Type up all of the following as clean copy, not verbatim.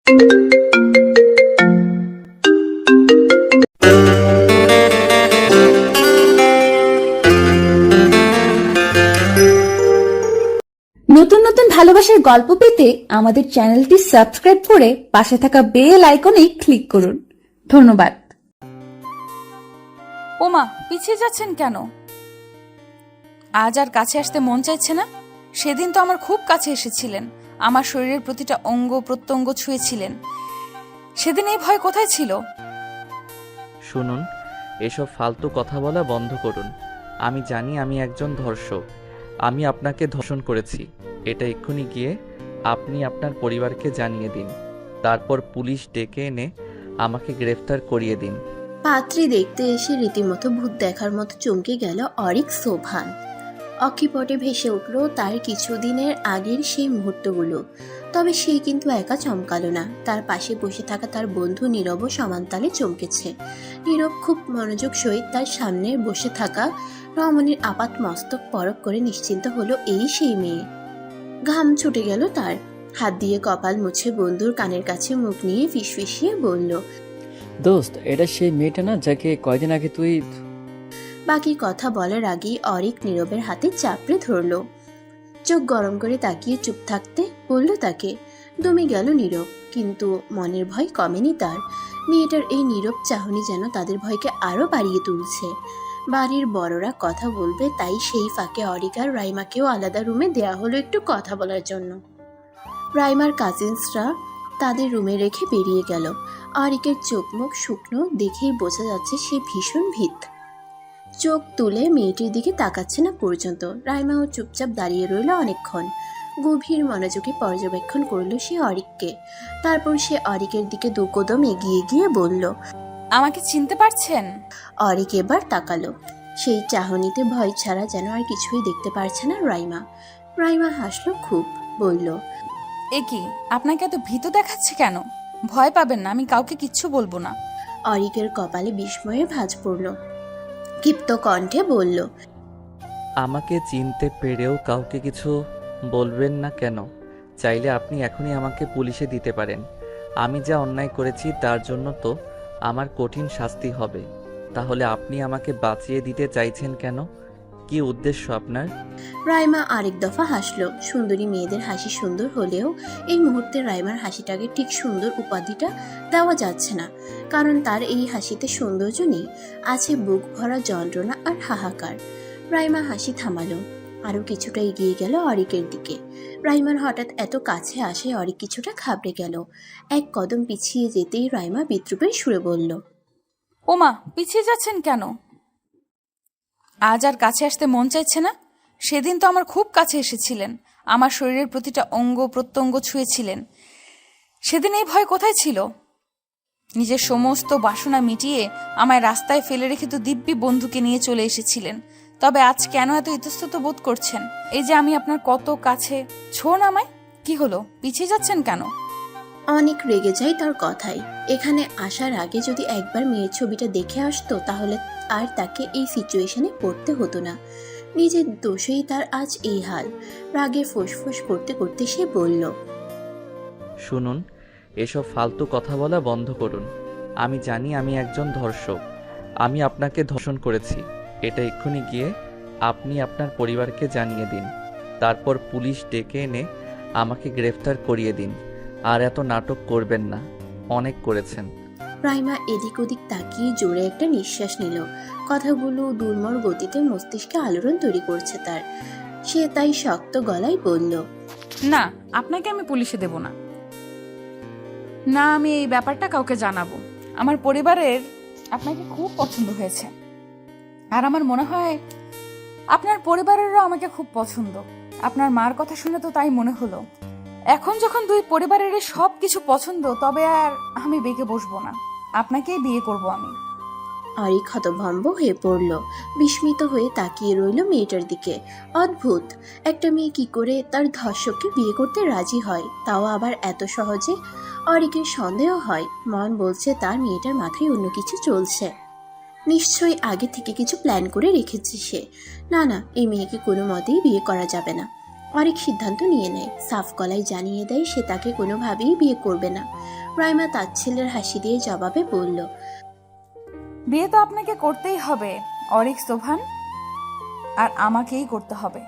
নতুন নতুন ভালোবাসার গল্প পেতে আমাদের চ্যানেলটি সাবস্ক্রাইব করে পাশে থাকা বেল আইকনে ক্লিক করুন। ধন্যবাদ। ওমা, পিছিয়ে যাচ্ছেন কেন? আজ আর কাছে আসতে মন চাইছে না? সেদিন তো আমার খুব কাছে এসেছিলেন, আমার শরীরের প্রতিটা অঙ্গ প্রত্যঙ্গ ছুঁয়েছিলেন। সেদিন এই ভয় কোথায় ছিল? শুনুন, এসব ফালতু কথা বলা বন্ধ করুন। আমি জানি আমি একজন ধর্ষক। আমি আপনাকে ধর্ষণ করেছি। এটা এক্ষুনি গিয়ে আপনি আপনার পরিবারকে জানিয়ে দিন। তারপর পুলিশ ডেকে এনে আমাকে গ্রেফতার করিয়ে দিন। পাত্রী দেখতে এসে রীতিমতো ভূত দেখার মতো চমকে গেল অরিক সোভান। অক্ষিপটে ভেসে উঠল তার কিছুদিনের আগের সেই মুহূর্তগুলো। তবে সে কিন্তু একা চমকালো না, তার পাশে বসে থাকা তার বন্ধু নীরবও সমানতালে চমকেছে। নীরব খুব মনোযোগ সহিত তার সামনে বসে থাকা রমণীর আপাত মস্তক পরখ করে নিশ্চিন্ত হলো এই সেই মেয়ে। ঘাম ছুটে গেল তার, হাত দিয়ে কপাল মুছে বন্ধুর কানের কাছে মুখ নিয়ে ফিসফিসিয়ে বলল, দোস্ত, এটা সেই মেয়েটা না যাকে কয়দিন আগে তুই... বাকি কথা বলার আগেই অরিক নীরবের হাতে চাপড়ে ধরল। চোখ গরম করে তাকিয়ে চুপ থাকতে বলল তাকে। দমে গেল নীরব, কিন্তু মনের ভয় কমেনি তার। মেয়েটার এই নীরব চাহনি যেন তাদের ভয়কে আরো বাড়িয়ে তুলছে। বাড়ির বড়রা কথা বলবে, তাই সেই ফাঁকে অরিক আর রাইমাকেও আলাদা রুমে দেয়া হলো একটু কথা বলার জন্য। রাইমার কাজিনসরা তাদের রুমে রেখে বেরিয়ে গেল। অরিকের চোখ মুখ শুকনো দেখেই বোঝা যাচ্ছে সে ভীষণ ভীত। চোখ তুলে মেয়েটির দিকে তাকাচ্ছে না পর্যন্ত। রাইমাও চুপচাপ দাঁড়িয়ে রইল অনেকক্ষণ। গভীর মনোযোগে পর্যবেক্ষণ করলো সে অরিককে। তারপর সে অরিকের দিকে দু কদম এগিয়ে গিয়ে বলল, আমাকে চিনতে পারছেন? অরিক এবার তাকালো। সেই চাহনিতে ভয় ছাড়া যেন আর কিছুই দেখতে পারছে না রাইমা। রাইমা হাসলো খুব, বলল, এ কি, আপনাকে এত ভীত দেখাচ্ছে কেন? ভয় পাবেন না, আমি কাউকে কিচ্ছু বলবো না। অরিকের কপালে বিস্ময়ের ভাঁজ পড়ল। ক্ষিপ্ত কণ্ঠে বলল, আমাকে চিনতে পেরেও কাউকে কিছু বলবেন না কেন? চাইলে আপনি এখনই আমাকে পুলিশে দিতে পারেন। আমি যা অন্যায় করেছি তার জন্য তো আমার কঠিন শাস্তি হবে। তাহলে আপনি আমাকে বাঁচিয়ে দিতে চাইছেন কেন? কি উদ্দেশ্য আপনার? রাইমা আরেক দফা হাসলো। সুন্দরী মেয়েদের হাসি সুন্দর হলেও এই মুহূর্তে রাইমার হাসিটাকে ঠিক সুন্দর উপাধিটা দেওয়া যাচ্ছে না, কারণ তার এই হাসিতে সৌন্দর্য নেই, আছে বুক ভরা যন্ত্রণা আর হাহাকার। রাইমা হাসি থামালো, আরো কিছুটা এগিয়ে গেল অরিকের দিকে। রাইমার হঠাৎ এত কাছে আসে অরিক কিছুটা ঘাবড়ে গেল। এক কদম পিছিয়ে যেতেই রাইমা বিদ্রুপের সুরে বলল, ওমা, পিছিয়ে যাচ্ছেন কেন? আজ আর কাছে আসতে মন চাইছে না? সেদিন তো আমার খুব কাছে এসেছিলেন, আমার শরীরের প্রতিটা অঙ্গ প্রত্যঙ্গ ছুঁয়েছিলেন। সেদিন এই ভয় কোথায় ছিল? নিজের সমস্ত বাসনা মিটিয়ে আমায় রাস্তায় ফেলে রেখে তো দিব্যি বন্ধুকে নিয়ে চলে এসেছিলেন। তবে আজ কেন এত ইতস্তত বোধ করছেন? এই যে আমি আপনার কত কাছে। ছোন আমায়, কি হলো, পিছিয়ে যাচ্ছেন কেন? অনেক রেগে যায় তার কথাই। এখানে আসার আগে যদি একবার মেয়ের ছবিটা দেখে আসতো তাহলে আর তাকে এই সিচুয়েশনে পড়তে হতো না। নিজের দোষেই তার আজ এই হাল। রাগে ফোঁস করতে করতে সে বলল, শুনুন, এসব ফালতু কথা বলা বন্ধ করুন। আমি জানি আমি একজন ধর্ষক। আমি আপনাকে ধর্ষণ করেছি। এটা এক্ষুনি গিয়ে আপনি আপনার পরিবারকে জানিয়ে দিন। তারপর পুলিশ ডেকে এনে আমাকে গ্রেফতার করিয়ে দিন। আর এত নাটক করবেন না, অনেক করেছেন। রাইমা এদিক ওদিক তাকিয়ে জোরে একটা নিঃশ্বাস নিল। কথাগুলো দুর্মর গতিতে মস্তিষ্কে আলোড়ন তৈরি করছে তার। সে তাই শক্ত গলায় বলল, না, আপনাকে আমি পুলিশে দেব না। না, আমি এই ব্যাপারটা কাউকে জানাবো। আমার পরিবারের আপনাকে খুব পছন্দ হয়েছে, আর আমার মনে হয় আপনার পরিবারেরও আমাকে খুব পছন্দ। আপনার মার কথা শুনে তো তাই মনে হলো। এখন যখন দুই পরিবারের সব কিছু পছন্দ, তবে আর আমি বেঁকে বসবো না, আপনাকেই বিয়ে করব আমি। অরিক হতভম্ব হয়ে পড়ল। বিস্মিত হয়ে তাকিয়ে রইল মেয়েটার দিকে। অদ্ভুত, একটা মেয়ে কি করে তার ধর্ষককে বিয়ে করতে রাজি হয়, তাও আবার এত সহজে? অরিকের সন্দেহ হয়, মন বলছে তার মেয়েটার মাথায় অন্য কিছু চলছে। নিশ্চয়ই আগে থেকে কিছু প্ল্যান করে রেখেছে সে। না না, এই মেয়েকে কোনো মতেই বিয়ে করা যাবে না। অরিক সিদ্ধান্ত নিয়ে নেয়, সাফ গলায় জানিয়ে দেয় সে তাকে কোনোভাবেই বিয়ে করবে না। রাইমা তাচ্ছিল্যের হাসি দিয়ে জবাবে বলল, বিয়ে তো আপনাকে করতেই হবে অরিক সোভান, আর আমাকেই করতে হবে।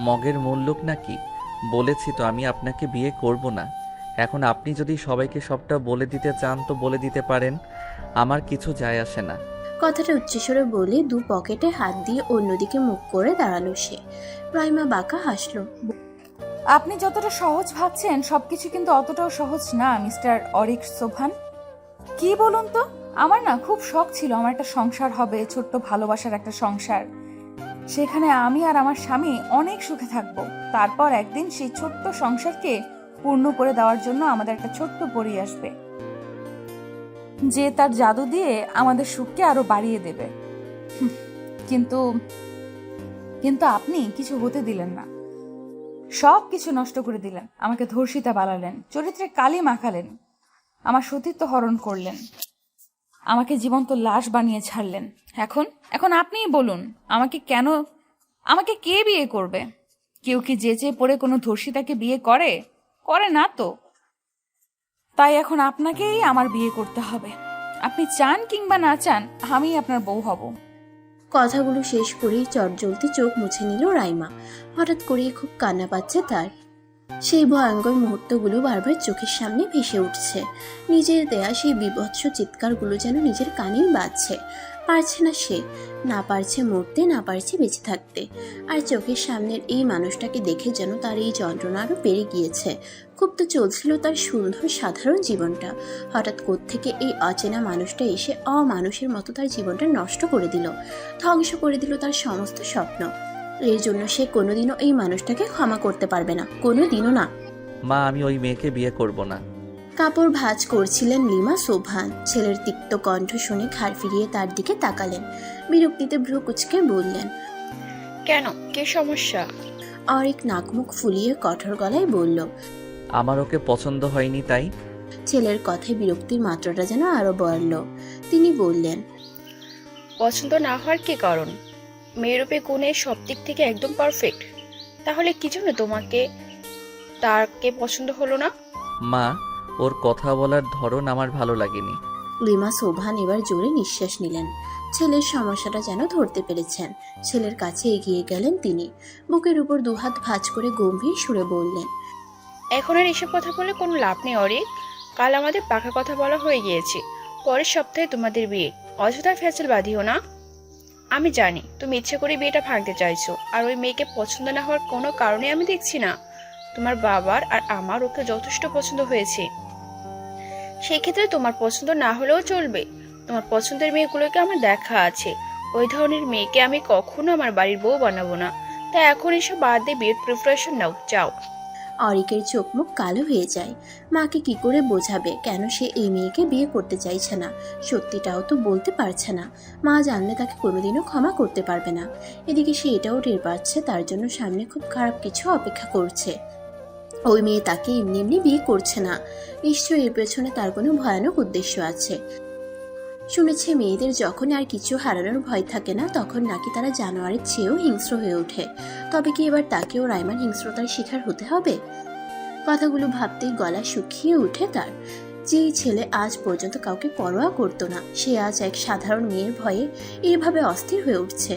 মগের মূল লোক নাকি? বলেছি তো আমি আপনাকে বিয়ে করব না। এখন আপনি যদি সবাইকে সবটা বলে দিতে চান তো বলে দিতে পারেন, আমার কিছু যায় আসে না। কথাটা উচ্চস্বরে বলে দু পকেটে হাত দিয়ে অন্যদিকে মুখ করে দাঁড়ালো সে। রাইমা বাঁকা হাসলো। আপনি যতটা সহজ ভাবছেন সবকিছু কিন্তু অতটাও সহজ না মিস্টার অরিক সোভান। কি বলুন তো, আমার না খুব শখ ছিল আমার একটা সংসার হবে, ছোট্ট ভালোবাসার একটা সংসার। সেখানে আমি আর আমার স্বামী অনেক সুখে থাকবো। তারপর একদিন সেই ছোট্ট সংসারকে পূর্ণ করে দেওয়ার জন্য আমাদের একটা ছোট্ট পরী আসবে, যে তার জাদু দিয়ে আমাদের সুখকে আরো বাড়িয়ে দেবে। হুম, কিন্তু কিন্তু আপনি কিছু হতে দিলেন না, সব কিছু নষ্ট করে দিলেন। আমাকে ধর্ষিতা বানালেন, চরিত্রে কালি মাখালেন, আমার সতীত্ব হরণ করলেন, আমাকে জীবন্ত লাশ বানিয়ে ছাড়লেন। এখন এখন আপনিই বলুন, আমাকে কে বিয়ে করবে? কেউ কি যেচে পড়ে কোনো ধর্ষিতাকে বিয়ে করে? করে না তো। তাই এখন আপনাকেই আমার বিয়ে করতে হবে। আপনি চান কিংবা না চান, আমি আপনার বউ হব। কথাগুলো শেষ করেই চটজলদি চোখ মুছে নিল রাইমা। হঠাৎ করেই খুব কান্না পাচ্ছে তার। সেই ভয়ঙ্কর মুহূর্তগুলো বারবার চোখের সামনে ভেসে উঠছে। নিজের দেয়া সেই বীভৎস চিৎকারগুলো যেন নিজের কানেই বাজছে। পারছে না সে, না পারছে মরতে, না পারছে বেঁচে থাকতে। আর চোখের সামনের এই মানুষটাকে দেখে যেন তার এই যন্ত্রণা আরো বেড়ে গিয়েছে। খুব তো চলছিল তার সুন্দর সাধারণ জীবনটা, হঠাৎ কোত্থেকে এই অচেনা মানুষটা এসে অমানুষের মতো তার জীবনটা নষ্ট করে দিল, ধ্বংস করে দিল তার সমস্ত স্বপ্ন। এর জন্য সে কোনোদিনও এই মানুষটাকে ক্ষমা করতে পারবে না, কোনোদিনও না। মা, আমি ওই মেয়েকে বিয়ে করব না। কাপড় ভাঁজ করছিলেন লিমা সোভান। ছেলের তিক্ত কণ্ঠ শুনে ঘাড় ফিরিয়ে তার দিকে তাকালেন। বিরক্তিতে ভ্রু কুচকে বললেন, কেন, কি সমস্যা? অরিক নাকমুখ ফুলিয়ে কঠোর গলায় বলল। আমার ওকে পছন্দ হয়নি তাই। ছেলের কথায় বিরক্তির মাত্রাটা যেন আরো বাড়ল। তিনি বললেন, পছন্দ না হওয়ার কি কারণ? মেয়েরূপে গুণে সব দিক থেকে একদম পারফেক্ট। তাহলে কি জন্য তাকে পছন্দ হলো না? মা, ওর কথা বলার ধরন আমার ভালো লাগেনি। লিমা সোভান এবার জোরে নিঃশ্বাস নিলেন। ছেলের সমস্যাটা যেন ধরতে পেরেছেন। ছেলের কাছে এগিয়ে গেলেন তিনি। বুকের উপর দুহাত ভাঁজ করে গম্ভীর সুরে বললেন, এখন আর এসব কথা বলে কোনো লাভ নেই অরিক। কাল আমাদের পাকা কথা বলা হয়ে গিয়েছে, পরের সপ্তাহে তোমাদের বিয়ে। অযথা ফ্যাসেল বাঁধিও না। আমি জানি তুমি ইচ্ছে করে বিয়েটা ভাঙতে চাইছো, আর ওই মেয়েকে পছন্দ না হওয়ার কোনো কারণে আমি দেখছি না। তোমার বাবার আর আমার ওকে যথেষ্ট পছন্দ হয়েছে। সেই ক্ষেত্রে তোমার পছন্দ না হলেও চলবে। তোমার পছন্দের মেয়েগুলোকে আমার দেখা আছে। ওই ধরনের মেয়েকে আমি কখনো আমার বাড়ির বউ বানাবো না। তাই এখন এসব বাদ দিয়ে বিয়ের প্রিপারেশন নাও, যাও। অরিকের চোখ মুখ কালো হয়ে যায়। মাকে কি করে বোঝাবে কেন সে এই মেয়েকে বিয়ে করতে চাইছে না? সত্যিটাও তো বলতে পারছে না। মা জানলে তাকে কোনোদিনও ক্ষমা করতে পারবে না। এদিকে সে এটাও টের পাচ্ছে তার জন্য সামনে খুব খারাপ কিছু অপেক্ষা করছে। ওই মেয়ে তাকে এমনি এমনি বিয়ে করছে না, নিশ্চয়ই এর পেছনে তার কোনো ভয়ানক উদ্দেশ্য আছে। শুনেছে মেয়েদের যখন আর কিছু হারানোর ভয় থাকে না তখন নাকি তারা জানোয়ারের চেয়েও হিংস্র হয়ে ওঠে। তবে কি এবার তাকেও রাইমার হিংস্রতার শিকার হতে হবে? কথাগুলো ভাবতেই গলা শুকিয়ে উঠে তার। যেই ছেলে আজ পর্যন্ত কাউকে পরোয়া করতো না, সে আজ এক সাধারণ মেয়ের ভয়ে এইভাবে অস্থির হয়ে উঠছে।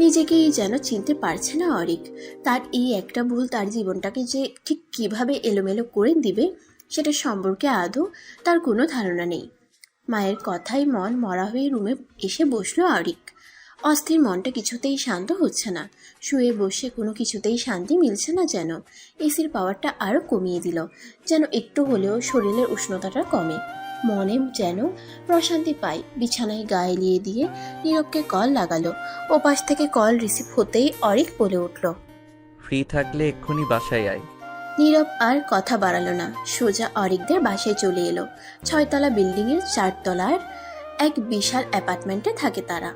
নিজেকেই যেন চিনতে পারছে না অরিক। তার এই একটা ভুল তার জীবনটাকে যে ঠিক কিভাবে এলোমেলো করে দিবে সেটা সম্পর্কে আদৌ তার কোনো ধারণা নেই। মায়ের কথায় মন মরা হয়ে রুমে এসে বসলো অরিক। অস্থির মনটা কিছুতেই শান্ত হচ্ছে না। শুয়ে বসে কোনো কিছুতেই শান্তি মিলছে না যেন। এসির পাওয়ারটা আরও কমিয়ে দিল, যেন একটু হলেও শরীরের উষ্ণতাটা কমে। মনে যেন প্রশান্তি পায়। বিছানায় গা এলিয়ে দিয়ে নীরবকে কল লাগালো। ওপাশ থেকে কল রিসিভ হতেই অরিক বলে উঠল, ফ্রি থাকলে এক্ষুনি বাসায় আয়। নীরব আর কথা বাড়ালো না, সোজা অরিকদের বাসায় চলে এলো। 6তলা বিল্ডিংয়ের 4 তলার এক বিশাল অ্যাপার্টমেন্টে থাকে তারা।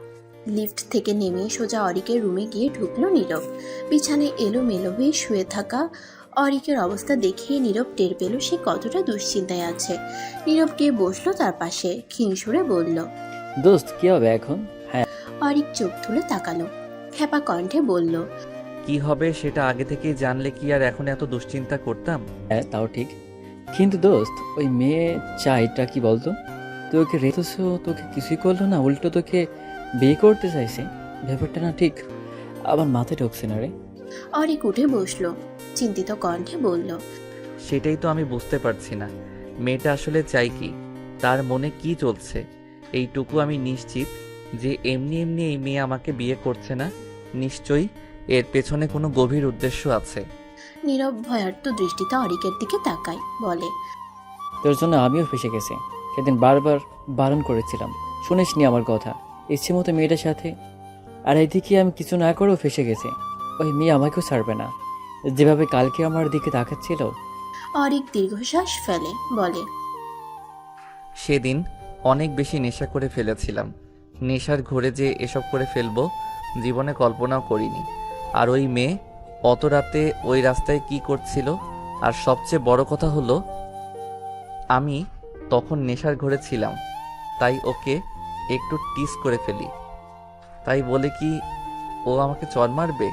লিফট থেকে নেমে সোজা অরিকের রুমে গিয়ে ঢুকলো নীরব। বিছানায় এলোমেলো হয়ে শুয়ে থাকা অরিকের অবস্থা দেখে নীরব টের পেল সে কতটা দুশ্চিন্তায় আছে। নীরব গিয়ে বসলো তার পাশে, ক্ষীণ সুরে বলল, দোস্ত কি হবে এখন? হ্যাঁ, অরিক চোখ তুলে তাকালো, খ্যাপা কণ্ঠে বলল, কি হবে সেটা আগে থেকেই জানলে কি আর এখন এত দুশ্চিন্তা করতাম? হ্যাঁ, তাও ঠিক। কিন্তু দোস্ত, ওই মেয়ে চাইটা কি বলতো? তুই ওকে রেখেছো, তোকে কিছুই করলো না, উল্টো তোকে বিয়ে করতে চাইছে। ব্যাপারটা না ঠিক আমার মাথায় ঢুকছে না রে। অরিক উঠে বসলো, চিন্তিত কণ্ঠে বলল, সেটাই তো আমি বুঝতে পারছি না, মেয়েটা আসলে চাই কি, তার মনে কি চলছে। এইটুকু আমি নিশ্চিত যে এমনি এমনি এই মেয়ে আমাকে বিয়ে করছে না, নিশ্চয়ই এর পেছনে কোনো গভীর উদ্দেশ্য আছে। নীরব ভয়ার্ত দৃষ্টিতে অরিকের দিকে তাকায়, বলে, তোর জন্য আমিও ফেসে গেছি। সেদিন বারবার বারণ করেছিলাম, শুনিসনি আমার কথা। ইচ্ছে মতো মেয়েটার সাথে, আর এদিকে আমি কিছু না করেও ফেসে গেছি। ওই মেয়ে আমাকেও ছাড়বে না, যেভাবে কালকে আমার দিকে তাকাচ্ছিল। অরিক দীর্ঘশ্বাস ফেলে, বলে, সেদিন অনেক বেশি নেশা করে ফেলেছিলাম। নেশার ঘোরে যে এসব করে ফেলবো জীবনে কল্পনাও করিনি। আর ওই মেয়ে অত রাতে ওই রাস্তায় কি করছিল, আর সবচেয়ে বড় কথা হলো আমি তখন নেশার ঘোরে ছিলাম, তাই ওকে একটু টিস করে ফেলি। তাই বলে কি ও আমাকে চড় মারবে?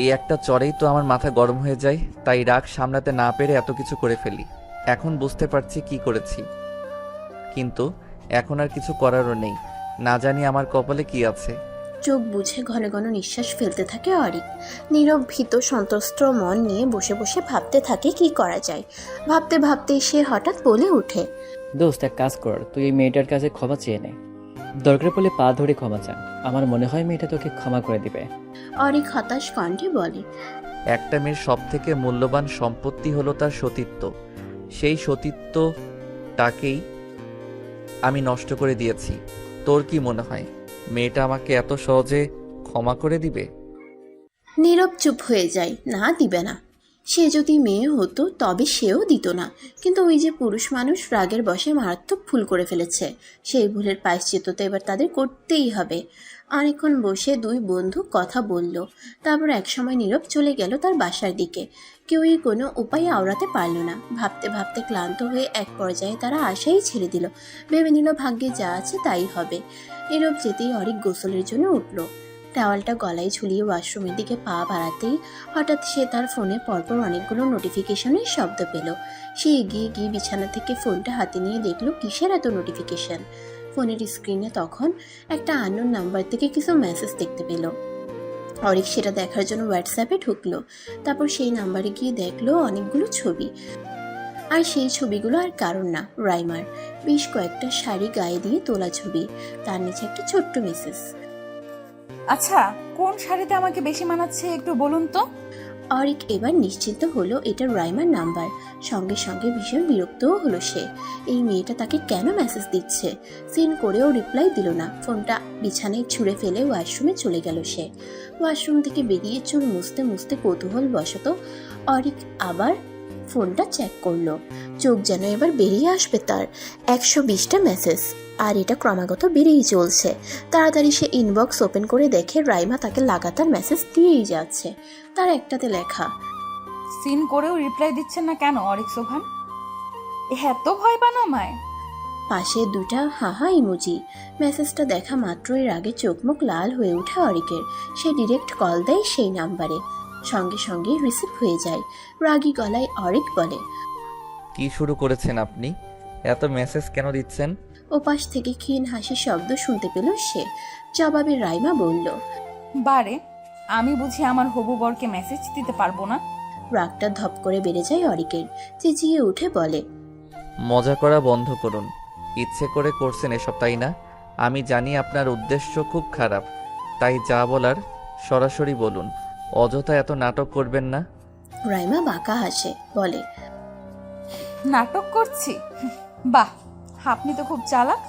এই একটা চড়েই তো আমার মাথা গরম হয়ে যায়, তাই রাগ সামলাতে না পেরে এত কিছু করে ফেলি। এখন বুঝতে পারছি কি করেছি, কিন্তু এখন আর কিছু করারও নেই। না জানি আমার কপালে কি আছে। চোখ বুঝে ঘন ঘন নিঃশ্বাস ফেলতে থাকে অরিক। নীরব ভীত সন্ত্রস্ত মন নিয়ে বসে বসে ভাবতে থাকে কি করা যায়। ভাবতে ভাবতেই সে হঠাৎ বলে ওঠে, দোস্ত, এক কাজ কর, তুই এই মেয়েটার কাছে ক্ষমা চেয়ে নে। দরকার পড়লে পা ধরে ক্ষমা চা। আমার মনে হয় মেয়েটা তোকে ক্ষমা করে দিবে। অরিক হতাশ কণ্ঠে বলে, একটা মেয়ের সব থেকে মূল্যবান সম্পত্তি হলো তার সতীত্ব। সেই সতীত্বটাকেই আমি নষ্ট করে দিয়েছি। তোর কি মনে হয় মেয়েটা আমাকে এত সহজে ক্ষমা করে দিবে? নীরব চুপ হয়ে যায়, না দিবে না। সে যদি মেয়ে হতো তবে সেও দিত না, কিন্তু ওই যে পুরুষ মানুষ রাগের বশে মারাত্মক ভুল করে ফেলেছে, সেই ভুলের প্রায়শ্চিত্ত তো এবার তাদের করতেই হবে। অনেকক্ষণ বসে দুই বন্ধু কথা বলল, তারপর একসময় নীরব চলে গেল তার বাসার দিকে। কেউই কোনো উপায় আওড়াতে পারল না। ভাবতে ভাবতে ক্লান্ত হয়ে এক পর্যায়ে তারা আশাই ছেড়ে দিল, ভেবে নিল ভাগ্যে যা আছে তাই হবে। নীরব যেতেই অরিক গোসলের জন্য উঠল। টাওয়ালটা গলায় ঝুলিয়ে ওয়াশরুমের দিকে পা বাড়াতেই হঠাৎ সে তার ফোনে পরপর অনেকগুলো নোটিফিকেশনের শব্দ পেল। সে এগিয়ে গিয়ে বিছানা থেকে ফোনটা হাতে নিয়ে দেখলো কিসের এত নোটিফিকেশন। ফোনের স্ক্রিনে তখন একটা আননোন নাম্বার থেকে কিছু মেসেজ দেখতে পেল। অরিক সেটা দেখার জন্য হোয়াটসঅ্যাপে ঢুকলো। তারপর সেই নাম্বারে গিয়ে দেখলো অনেকগুলো ছবি, আর সেই ছবিগুলো আর কারণ না, রাইমার। বেশ কয়েকটা শাড়ি গায়ে দিয়ে তোলা ছবি, তার নিচে একটা ছোট্ট মেসেজ। আচ্ছা, কোন শাড়িতে আমাকে বেশি মানাচ্ছে একটু বলুন তো? অরিক এবার নিশ্চিন্ত হলো এটা রাইমার নাম্বার। সঙ্গে সঙ্গে ভীষণ বিরক্তও হলো সে। এই মেয়েটা তাকে কেন মেসেজ দিচ্ছে? সিন করেও রিপ্লাই দিল না। ফোনটা বিছানায় ছুঁড়ে ফেলে ওয়াশরুমে চলে গেল সে। ওয়াশরুম থেকে বেরিয়ে চুল মুছতে মুছতে কৌতূহল বশত অরিক আবার ফোনটা চেক করলো। চোখ যেন এবার বেরিয়ে আসবে তার। 120টা মেসেজ, আর এটা ক্রমাগত বেড়েই চলছে। তাড়াতাড়ি সে ইনবক্স ওপেন করে দেখে রাইমা তাকে লাগাতার মেসেজ দিয়েই যাচ্ছে। তার একটাতে লেখা, সিন করেও রিপ্লাই দিচ্ছেন না কেন অরিক সোভান? এত ভয় পান আমায়? পাশে দুটা হাহা ইমোজি। মেসেজটা দেখা মাত্রই রাগে চোখ মুখ লাল হয়ে ওঠে অরিকের। সে ডিরেক্ট কল দেয় সেই নাম্বারে। সঙ্গে সঙ্গে রিসিভ হয়ে যায়। রাগী গলায় অরিক বলে, কি শুরু করেছেন আপনি? এত মেসেজ কেন দিচ্ছেন? ওপাশ থেকে ক্ষীণ হাসির শব্দ শুনতে পেল সে। জবাবে রাইমা বলল, বারে, আমি বুঝি আমার হবু বরকে মেসেজ দিতে পারবো না? রাগটা ধপ করে বেড়ে যায় অরিকের। চেঁচিয়ে উঠে বলে, মজা করা বন্ধ করুন। ইচ্ছে করে করছেন এসব, তাই না? আমি জানি আপনার উদ্দেশ্য খুব খারাপ, তাই যা বলার সরাসরি বলুন। অযথা এত নাটক করবেন না। রাইমা বাঁকা হাসে, বলে, নাটক করছি? বাহ, আপনি তো খুব চালাক।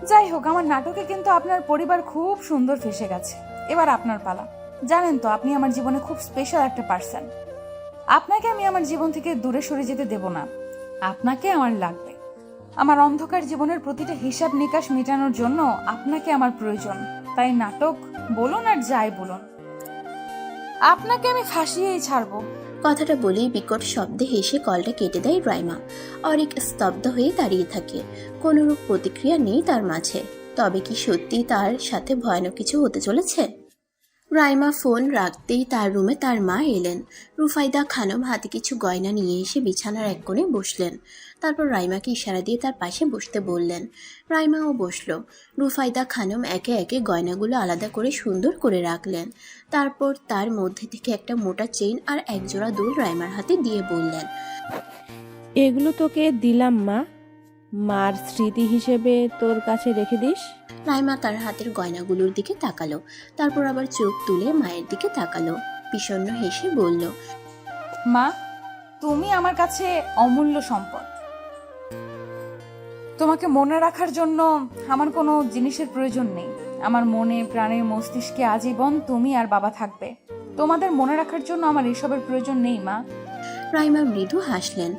যাই হোক, আমার নাটকে কিন্তু আপনার পরিবার খুব সুন্দর ফেসে গেছে। এবার আপনার পালা। জানেন তো আপনি আমার জীবনে খুব স্পেশাল একটা পার্সন। আপনাকে আমি আমার জীবন থেকে দূরে সরে যেতে দেব না। আপনাকে আমার লাগবে। আমার অন্ধকার জীবনের প্রতিটা হিসাব নিকাশ মেটানোর জন্য আপনাকে আমার প্রয়োজন। তাই নাটক বলুন আর যাই বলুন, আপনাকে আমি ফাঁসিয়েই ছাড়বো। কথাটা বলেই বিকট শব্দে হেসে কলটা কেটে দেয় রাইমা। অরিক স্তব্ধ হয়ে দাঁড়িয়ে থাকে। কোনরূপ প্রতিক্রিয়া নেই তার মাঝে। তবে কি সত্যি তার সাথে ভয়ানক কিছু হতে চলেছে? রাইমা ফোন রাখতেই তার রুমে তার মা এলেন। রুফাইদা খানম হাতে কিছু গয়না নিয়ে এসে বিছানার এক কোণে বসলেন। তারপর রাইমাকে ইশারা দিয়ে তার পাশে বসতে বললেন। রাইমাও বসল। রুফাইদা খানম একে একে গয়নাগুলো আলাদা করে সুন্দর করে রাখলেন। তারপর তার মধ্যে থেকে একটা মোটা চেইন আর একজোড়া দুল রাইমার হাতে দিয়ে বললেন, এগুলো তোকে দিলাম মা, মার স্মৃতি হিসেবে তোর কাছে রেখে দিস। রাইমা তার হাতের গয়নাগুলোর দিকে তাকালো, তারপর আবার চোখ তুলে মায়ের দিকে তাকালো, বিষণ্ণ হেসে বলল, মা, তুমি আমার কাছে অমূল্য সম্পদ। তোমাকে মনে রাখার জন্য আমার কোনো জিনিসের প্রয়োজন নেই। আমার মনে, প্রাণে, মস্তিষ্কে আজীবন তুমি আর বাবা থাকবে। তোমাদের মনে রাখার জন্য আমার এসবের প্রয়োজন নেই মা। রাইমা মৃদু হাসলেন।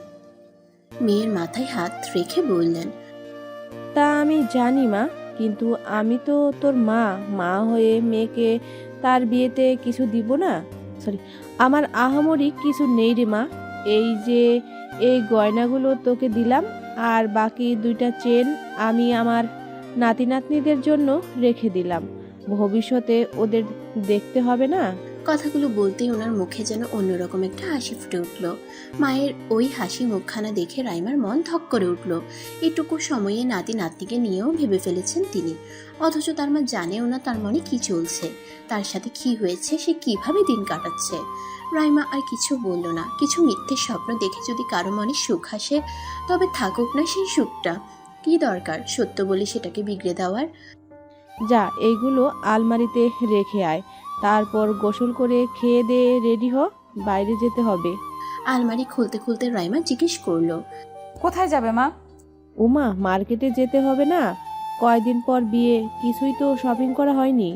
মেয়ের মাথায় হাত রেখে বললেন, তা আমি জানি মা, কিন্তু আমি তো তোর মা, মা হয়ে মেয়েকে তার বিয়েতে কিছু দিব না? আমার আহামরি কিছু নেই রে মা। এই যে এই গয়নাগুলো তোকে দিলাম, আর বাকি 2টা চেন আমি আমার নাতি নাতনিদের জন্য রেখে দিলাম। ভবিষ্যতে ওদের দেখতে হবে না? কথাগুলো বলতেই ওনার মুখে যেন অন্যরকম একটা হাসি ফুটে উঠল। মায়ের ওই হাসি মুখখানা দেখে রাইমার মন ধক করে উঠল। এটুকু সময়ে নাতি নাতনিকে নিয়েও ভেবে ফেলেছেন তিনি, অথচ তার মা জানেও না তার মনে কি চলছে, তার সাথে কি হয়েছে, সে কিভাবে দিন কাটাচ্ছে। রাইমা আর কিছু বলল না। কিছু মিথ্যে স্বপ্ন দেখে যদি কারো মনে সুখ আসে, তবে থাকুক না সেই সুখটা। কি দরকার সত্য বলে সেটাকে বিগড়ে দেওয়ার। যা, এইগুলো আলমারিতে রেখে আয়, তারপর গোসল করে খেয়ে দিয়ে রেডি হ, বাইরে যেতে হবে। আলমারি খুলতে খুলতে রাইমা জিজ্ঞেস করলো, কোথায় যাবে মা? উমা, মার্কেটে যেতে হবে না? কয়দিন পর বিয়ে, কিছুই তো শপিং করা হয়নি।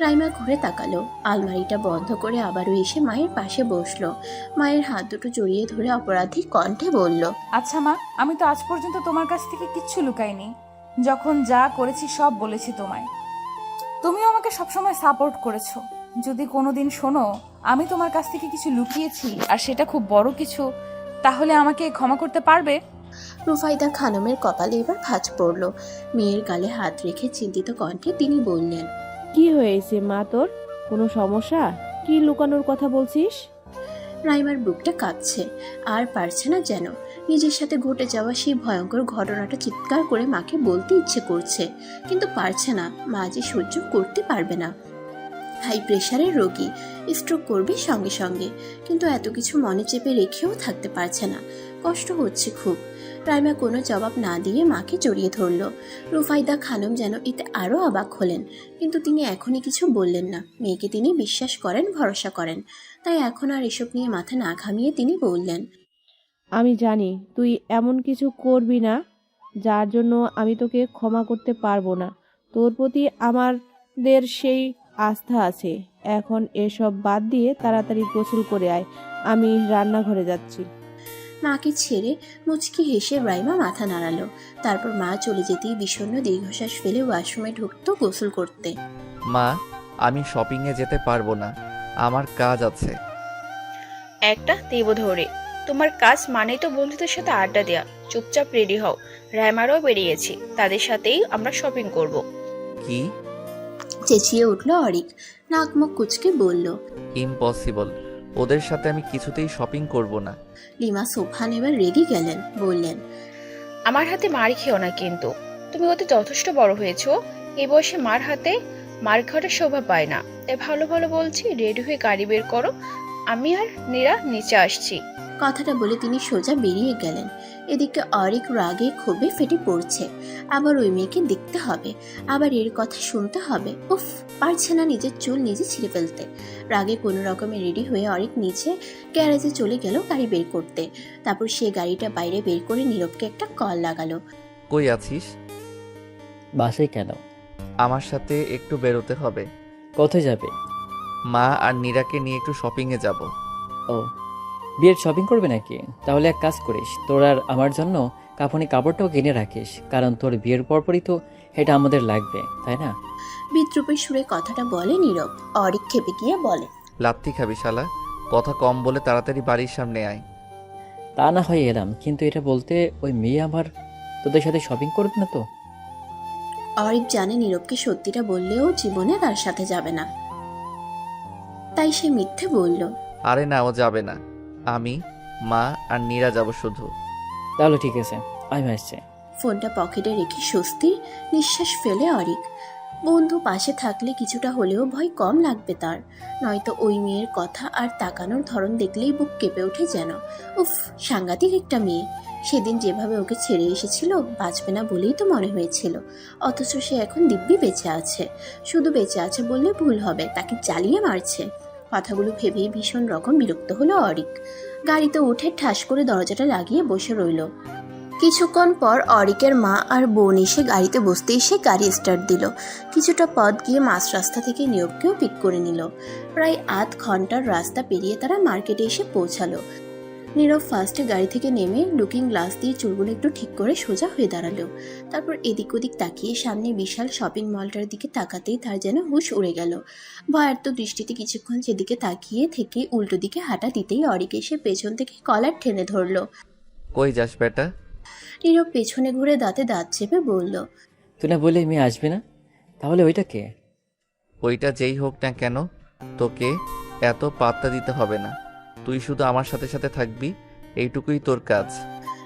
রাইমা ঘুরে তাকালো। আলমারিটা বন্ধ করে আবারও এসে মায়ের পাশে বসলো। মায়ের হাত দুটো জড়িয়ে ধরে অপরাধী কণ্ঠে বলল, আচ্ছা মা, আমি তো আজ পর্যন্ত তোমার কাছ থেকে কিচ্ছু লুকাইনি। যখন যা করেছি সব বলেছি তোমায়। তুমিও আমাকে সবসময় সাপোর্ট করেছো। যদি কোনোদিন শোনো আমি তোমার কাছ থেকে কিছু লুকিয়েছি আর সেটা খুব বড় কিছু, তাহলে আমাকে ক্ষমা করতে পারবে? রুফাইদা খানমের কপালে এবার ভাঁজ পড়ল। মেয়ের গালে হাত রেখে চিন্তিত কণ্ঠে তিনি বললেন, কি হয়েছে মা তোর? কোনো সমস্যা? কি লুকানোর কথা বলছিস? রাইমার বুকটা কাঁপছে, আর পারছে না যেন। নিজের সাথে ঘটে যাওয়া সেই ভয়ঙ্কর ঘটনাটা চিৎকার করে মাকে বলতে ইচ্ছে করছে, কিন্তু পারছে না। মা যে সহ্য করতে পারবে না। হাই প্রেশারের রোগী, স্ট্রোক করবে সঙ্গে সঙ্গে, কিন্তু এত কিছু মনে চেপে রেখেও থাকতে পারছে না। কষ্ট হচ্ছে খুব। রাইমা কোনো জবাব না দিয়ে মাকে জড়িয়ে ধরল। রুফাইদা খানম যেন এতে আরও অবাক হলেন, কিন্তু তিনি এখনই কিছু বললেন না। মেয়েকে তিনি বিশ্বাস করেন, ভরসা করেন, তাই এখন আর এসব নিয়ে মাথা না ঘামিয়ে তিনি বললেন, আমি জানি তুই এমন কিছু করবি না যার জন্য আমি তোকে ক্ষমা করতে পারবো না। তোর প্রতি আমাদের সেই আস্থা আছে। এখন এসব বাদ দিয়ে তাড়াতাড়ি গোসল করে আয়, আমি রান্নাঘরে যাচ্ছি। মাকে ছেড়ে মুচকি হেসে রাইমা মাথা নাড়ালো। তারপর মা চলে যেতেই বিষণ্ণ দীর্ঘশ্বাস ফেলে ওয়াশরুমে ঢুকতো গোসল করতে। মা, আমি শপিংয়ে যেতে পারবো না, আমার কাজ আছে। একটা দেব ধরে, তোমার কাজ মানেই তো বন্ধুদের সাথে আড্ডা দেয়া। চুপচাপ রেডি হও, রাইমারাও বেরিয়েছি, তাদের সাথেই আমরা শপিং করব। কি? চেঁচিয়ে উঠল অরিক, নাক মুখ কুচকে বলল। ইম্পসিবল, ওদের সাথে আমি কিছুতেই শপিং করব না। লিমা সোফান এবার রেগে গেলেন, বললেন, আমার হাতে মার খেও না কিন্তু, তুমি ওতে যথেষ্ট বড় হয়েছো। এই বয়সে মার হাতে মার খাওয়াটা শোভা পায় না। তাই ভালো ভালো বলছি, রেডি হয়ে গাড়ি বের করো, আমি আর নীরা নিচে আসছি। কথাটা বলে তিনি সোজা বেরিয়ে গেলেন। এদিকে অরিক রাগে ক্ষোভে ফেটে পড়ছে। আবার ওই মেয়েকে দেখতে হবে, আবার এর কথা শুনতে হবে। উফ, পারছে না নিজের চুল নিজে ছিঁড়ে ফেলতে। রাগে কোনো রকমে রেডি হয়ে অরিক নিচে গ্যারেজে চলে গেল গাড়ি বের করতে। তারপর সে গাড়িটা বাইরে বের করে নীরবকে একটা কল লাগালো। কই আছিস? বাসায় কেন? আমার সাথে একটু বেরোতে হবে। কোথায় যাবে? মা আর নীরাকে নিয়ে একটু শপিংয়ে যাব। ও, বিয়ের শপিং করবে নাকি? তাহলে এক কাজ করিস, তোর আর আমার জন্য কাফনি কাপড়টাও কিনে রাখিস, কারণ তোর বিয়ের পরপরই তো এটা আমাদের লাগবে, তাই না? বিদ্রুপের সুরে কথাটা বলে নীরব। অরিক খেপে গিয়ে বলে, লাত্তি খাবি শালা, কথা কম বলে তাড়াতাড়ি বাড়ির সামনে আয়। তা না হয় এলাম, কিন্তু এটা বলতে ওই মেয়ে আমার তোদের সাথে শপিং করবে না তো? অরিক জানে নীরবকে সত্যিটা বললেও জীবনে তার সাথে যাবে না। তাই সে মিথ্যে বলল। আরে না, ও যাবে না। আমি, মা আর নীরা যাব শুধু। তাহলে ঠিক আছে, আমি আসছি। ফোনটা পকেটে রেখে স্বস্তির নিঃশ্বাস ফেলে অরিক। বন্ধু পাশে থাকলে কিছুটা হলেও ভয় কম লাগবে তার, নয়তো ওই মেয়ের কথা আর তাকানোর ধরন দেখলেই বুক কেঁপে ওঠে যেন। উফ, সাংঘাতিক একটা মেয়ে। সেদিন যেভাবে ওকে ছেড়ে এসেছিল, বাঁচবে না বলেই তো মনে হয়েছিল, অথচ সে এখন দিব্যি বেঁচে আছে। শুধু বেঁচে আছে বললে ভুল হবে, তাকে জ্বালিয়ে মারছে। কথাগুলো ভেবেই ভীষণ রকম বিরক্ত হলো অরিক। গাড়িতে উঠে ঠাস করে দরজাটা লাগিয়ে বসে রইল। কিছুক্ষণ পর অরিকের মা আর বোন এসে গাড়িতে বসতেই সে গাড়ি স্টার্ট দিল। কিছুটা পথ গিয়ে মাঝ রাস্তা থেকে নীরবকেও পিক করে নিল। প্রায় আধ ঘন্টার রাস্তা পেরিয়ে তারা মার্কেটে এসে পৌঁছালো। নীরব ফার্স্টে গাড়ি থেকে নেমে লুকিং গ্লাস দিয়ে চুলগুলো একটু ঠিক করে সোজা হয়ে দাঁড়ালো। তারপর এদিক ওদিক তাকিয়ে সামনে বিশাল শপিং মলটার দিকে তাকাতেই তার যেন হুঁশ উড়ে গেল। ভয়ার্ত দৃষ্টিতে কিছুক্ষণ সেদিকে তাকিয়ে থেকে উল্টো দিকে হাঁটা দিতেই অরিক এসে পেছন থেকে কলার টেনে ধরলো। কই যাস বেটা? নীরব পেছনে ঘুরে দাঁতে দাঁত চেপে বলল, তুই না বললে মেয়ে আসবে না, তাহলে ওইটা কে? ওইটা যেই হোক না কেন, তোকে এত পাত্তা দিতে হবে না। তুই শুধু আমার সাথে সাথে থাকবি, এইটুকুই তোর কাজ।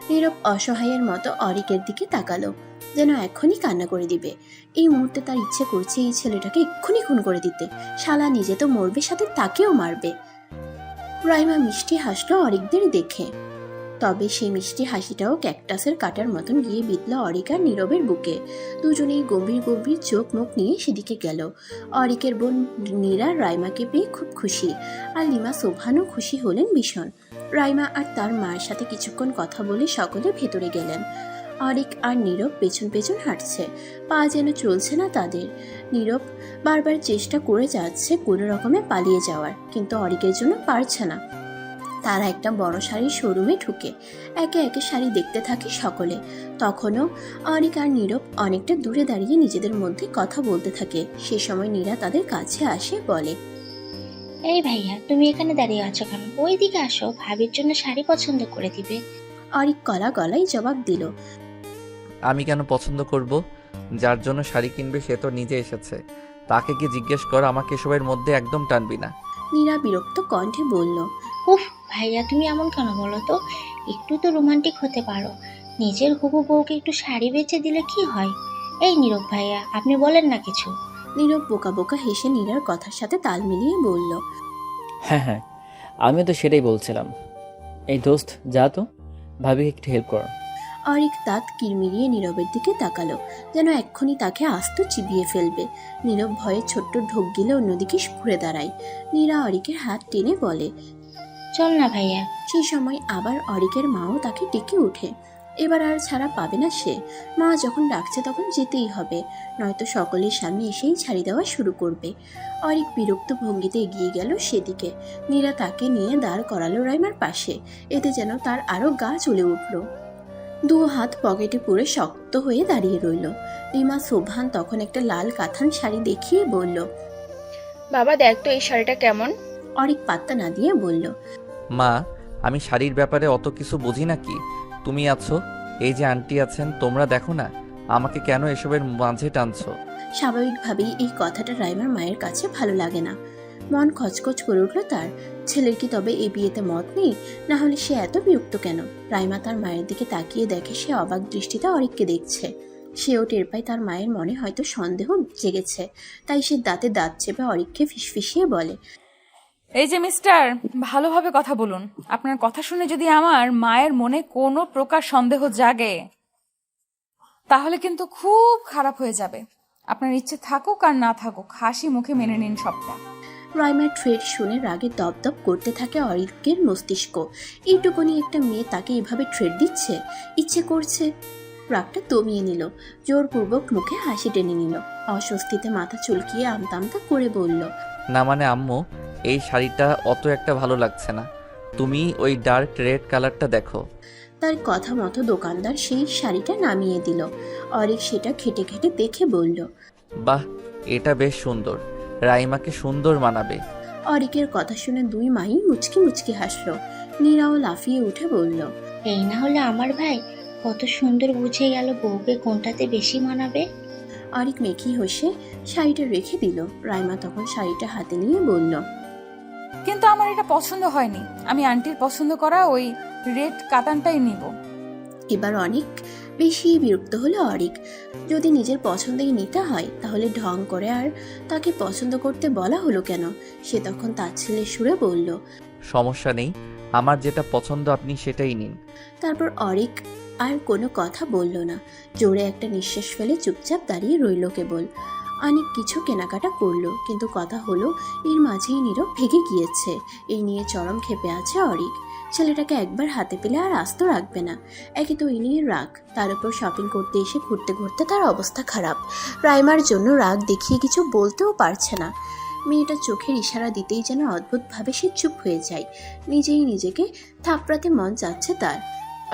নীরব অসহায়ের মতো অরিকের দিকে তাকালো, যেন এক্ষুনি কান্না করে দিবে। এই মুহূর্তে তার ইচ্ছে করছে এই ছেলেটাকে এক্ষুনি খুন করে দিতে। শালা নিজে তো মরবে, সাথে তাকেও মারবে। রাইমা মিষ্টি হাসলো অরিকদের দেখে, তবে সেই মিষ্টি হাসিটাও ক্যাকটাসের কাটার মতন গিয়ে বিঁধল অরিক আর নীরবের বুকে। দুজনেই গম্ভীর গম্ভীর চোখ মুখ নিয়ে সেদিকে গেল। অরিকের বোন নীরা রাইমাকে পেয়ে খুব খুশি, আর লিমা সোভানও খুশি হলেন ভীষণ। রাইমা আর তার মায়ের সাথে কিছুক্ষণ কথা বলে সকলে ভেতরে গেলেন। অরিক আর নীরব পেছন পেছন হাঁটছে, পা যেন চলছে না তাদের। নীরব বারবার চেষ্টা করে যাচ্ছে কোনো রকমে পালিয়ে যাওয়ার, কিন্তু অরিকের জন্য পারছে না। তারা একটা বড় শাড়ির শোরুমে ঢুকে একে একে শাড়ি দেখতে থাকে সকলে। তখনও অরিক আর নীরব অনেকটা দূরে দাঁড়িয়ে নিজেদের মধ্যে কথা বলতে থাকে। সে সময় নীরা তাদের কাছে আসে, বলে, এই ভাইয়া, তুমি এখানে দাঁড়িয়ে আছো কেন? ওই দিকে আসো, ভাবির জন্য শাড়ি পছন্দ করে দিবে। অরিক গলা গলায় জবাব দিল, আমি কেন পছন্দ করব? যার জন্য শাড়ি কিনবে সে তো নিজে এসেছে, তাকে কি জিজ্ঞেস কর। আমাকে এসবের মধ্যে একদম টানবি না। নীরা বিরক্ত কণ্ঠে বলল, উফ ভাইয়া, তুমি এমন কেন বলো তো? একটু তো রোমান্টিক হতে পারো। নিজের হবু বউকে একটু শাড়ি বেচে দিলে কি হয়? এই নীরব ভাইয়া, আপনি বলেন না কিছু? নীরব বোকা বোকা হেসে নীরার কথার সাথে তাল মিলিয়ে বলল, হ্যাঁ হ্যাঁ, আমিও তো সেটাই বলছিলাম। এই দোস্ত, যা তো ভাবিকে একটু হেল্প কর। অরিক দাঁত কিরমিরিয়ে নীরবের দিকে তাকালো, যেন এক্ষুনি তাকে আস্ত চিবিয়ে ফেলবে। নীরব ভয়ে ছোট্ট ঢোক গিলে অন্যদিকে ঘুরে দাঁড়ায়। নীরা অরিকের হাত টেনে বলে, চল না ভাইয়া। সেই সময় আবার অরিকের মাও তাকে ডেকে ওঠে। এবার আর ছাড়া পাবে না সে। মা যখন ডাকছে তখন যেতেই হবে, নয়তো সকলের সামনে এসেই ছাড়ি দেওয়া শুরু করবে। অরিক বিরক্ত ভঙ্গিতে এগিয়ে গেল সেদিকে। নীরা তাকে নিয়ে দাঁড় করালো রাইমার পাশে। এতে যেন তার আরো গা চলে উঠল। দু হাত পকেটে পুরে শক্ত হয়ে দাঁড়িয়ে রইল। রিমা সোভান তখন একটা লাল কাঁথান শাড়ি দেখিয়ে বলল, বাবা দেখ তো এই শাড়িটা কেমন। অরিক পাত্তা না দিয়ে বলল, মা, আমি শাড়ির ব্যাপারে অত কিছু বুঝি নাকি? তুমি আছো, এই যে আন্টি আছেন, তোমরা দেখো না আমাকে কেন এসবের মাঝে টানছো? স্বাভাবিকভাবেই এই কথাটা রাইমার মায়ের কাছে ভালো লাগে না। মন খচখচ করে উঠল তার। ছেলের কি তবে এই বিয়েতে মত নেই? না হলে সে এত বিরক্ত কেন? রাইমা তার মায়ের দিকে তাকিয়ে দেখে সে অবাক দৃষ্টিতে অরিককে দেখছে। সেও টের পায় তার মায়ের মনে হয়তো সন্দেহ জেগেছে। তাই সে দাঁতে দাঁত চেপে অরিককে ফিসফিসিয়ে বলে, এই যে মিস্টার, ভালোভাবে কথা বলুন। আপনার কথা শুনে যদি আমার মায়ের মনে কোনো প্রকার সন্দেহ জাগে, তাহলে কিন্তু খুব খারাপ হয়ে যাবে। আপনার ইচ্ছে থাকুক আর না থাকুক, হাসি মুখে মেনে নিন সবটা। রাইমার থ্রেড শুনে রাগে দপদপ করতে থাকে অরিকের মস্তিষ্ক। এইটুকুনি একটা মেয়ে তাকে এভাবে থ্রেড দিচ্ছে, ইচ্ছে করছে। রাগটা দমিয়ে নিল, জোরপূর্বক মুখে হাসি টেনে নিল। অস্বস্তিতে মাথা চুলকিয়ে আমতা আমতা করে বলল, না মানে আম্মু, এই শাড়িটা অত একটা ভালো লাগছে না। তুমি ওই ডার্ক রেড কালারটা দেখো। তার কথা মতো দোকানদার সেই শাড়িটা নামিয়ে দিল। অরিক সেটা খেটে খেটে দেখে বলল, বাহ, এটা বেশ সুন্দর, রাইমাকে সুন্দর মানাবে। অরিকের কথা শুনে দুই মাই মুচকি মুচকি হাসলো। নীরাও লাফিয়ে উঠে বলল, এই না হলে আমার ভাই কত সুন্দর বুঝে গেল বউকে কোনটাতে বেশি মানাবে। অরিক মেকি হেসে শাড়িটা রেখে দিল। রাইমা তখন শাড়িটা হাতে নিয়ে বলল, কিন্তু আমার এটা পছন্দ হয়নি। আমি আন্টির পছন্দ করা ওই রেড কাতানটাই নিব। এবার অনেক বেশি বিরক্ত হলো অরিক। যদি নিজের পছন্দেই নিতে হয় তাহলে ঢং করে আর তাকে পছন্দ করতে বলা হলো কেন? সে তখন তাচ্ছিল্যের সুরে বলল। সমস্যা নেই, আমার যেটা পছন্দ আপনি সেটাই নিন। তারপর অরিক আর কোনো কথা বলল না, জোরে একটা নিঃশ্বাস ফেলে চুপচাপ দাঁড়িয়ে রইল কেবল। অনেক কিছু কেনাকাটা করলো, কিন্তু কথা হলো এর মাঝেই নীরব ভেগে গিয়েছে। এই নিয়ে চরম ক্ষেপে আছে অরিক। ছেলেটাকে একবার হাতে পেলে আর আস্ত রাখবে না। একে তো এই নিয়ে রাগ, তার উপর শপিং করতে এসে ঘুরতে ঘুরতে তার অবস্থা খারাপ। রাইমার জন্য রাগ দেখিয়ে কিছু বলতেও পারছে না। মেয়েটা চোখের ইশারা দিতেই যেন অদ্ভুতভাবে সে চুপ হয়ে যায়। নিজেই নিজেকে থাপড়াতে মন চাচ্ছে তার।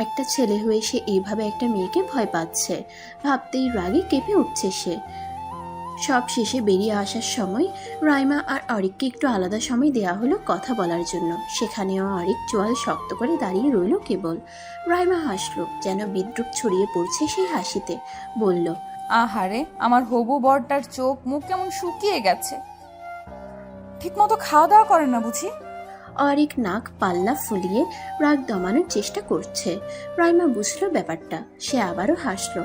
একটা ছেলে হয়ে সে এইভাবে একটা মেয়েকে ভয় পাচ্ছে, ভাবতেই রাগে কেঁপে উঠছে সে। সব শেষে বেরিয়ে আসার সময় রাইমা আর অরিককে একটু আলাদা সময় দেয়া হলো কথা বলার জন্য। সেখানেও অরিক চোয়াল শক্ত করে দাঁড়িয়ে রইল কেবল। রাইমা হাসলো, যেন বিদ্রুপ ছড়িয়ে পড়ছে সেই হাসিতে। বলল, আহারে, আমার হবু বরটার চোখ মুখ কেমন শুকিয়ে গেছে। ঠিকমতো খাওয়া দাওয়া করে না বুঝি? অরিক নাক পাল্লা ফুলিয়ে রাগ দমানোর চেষ্টা করছে। রাইমা বুঝলো ব্যাপারটা, সে আবারও হাসলো।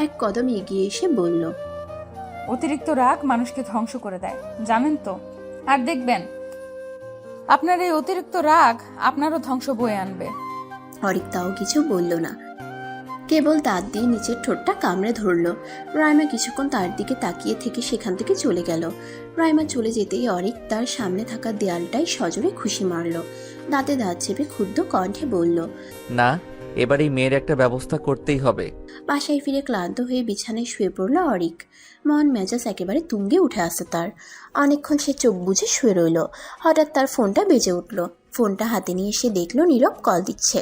এক কদম এগিয়ে এসে বলল, অতিরিক্ত রাগ মানুষকে ধ্বংস করে দেয়, জানেন তো? আর দেখবেন আপনার এই অতিরিক্ত রাগ আপনারও ধ্বংস বয়ে আনবে। অরিক তাও কিছু বলল না, কেবল দাঁত দিয়ে নিচের ঠোঁটটা কামড়ে ধরল। রাইমা কিছুক্ষণ তার দিকে তাকিয়ে থেকে সেখান থেকে চলে গেল। রাইমা চলে যেতেই অরিক তার সামনে থাকা দেয়ালটাই সজোরে খুশি মারল। দাঁতে দাঁত চেপে ক্ষুব্ধ কণ্ঠে বলল, না, এবার এই মেয়ের একটা ব্যবস্থা করতেই হবে। বাসায় ফিরে ক্লান্ত হয়ে বিছানায় শুয়ে পড়ল অরিক। মন মেজাজ একেবারে তুঙ্গে উঠে আসে তার। অনেকক্ষণ সে চোখ বুজে শুয়ে রইল। হঠাৎ তার ফোনটা বেজে উঠল। ফোনটা হাতে নিয়ে সে দেখল নীরব কল দিচ্ছে।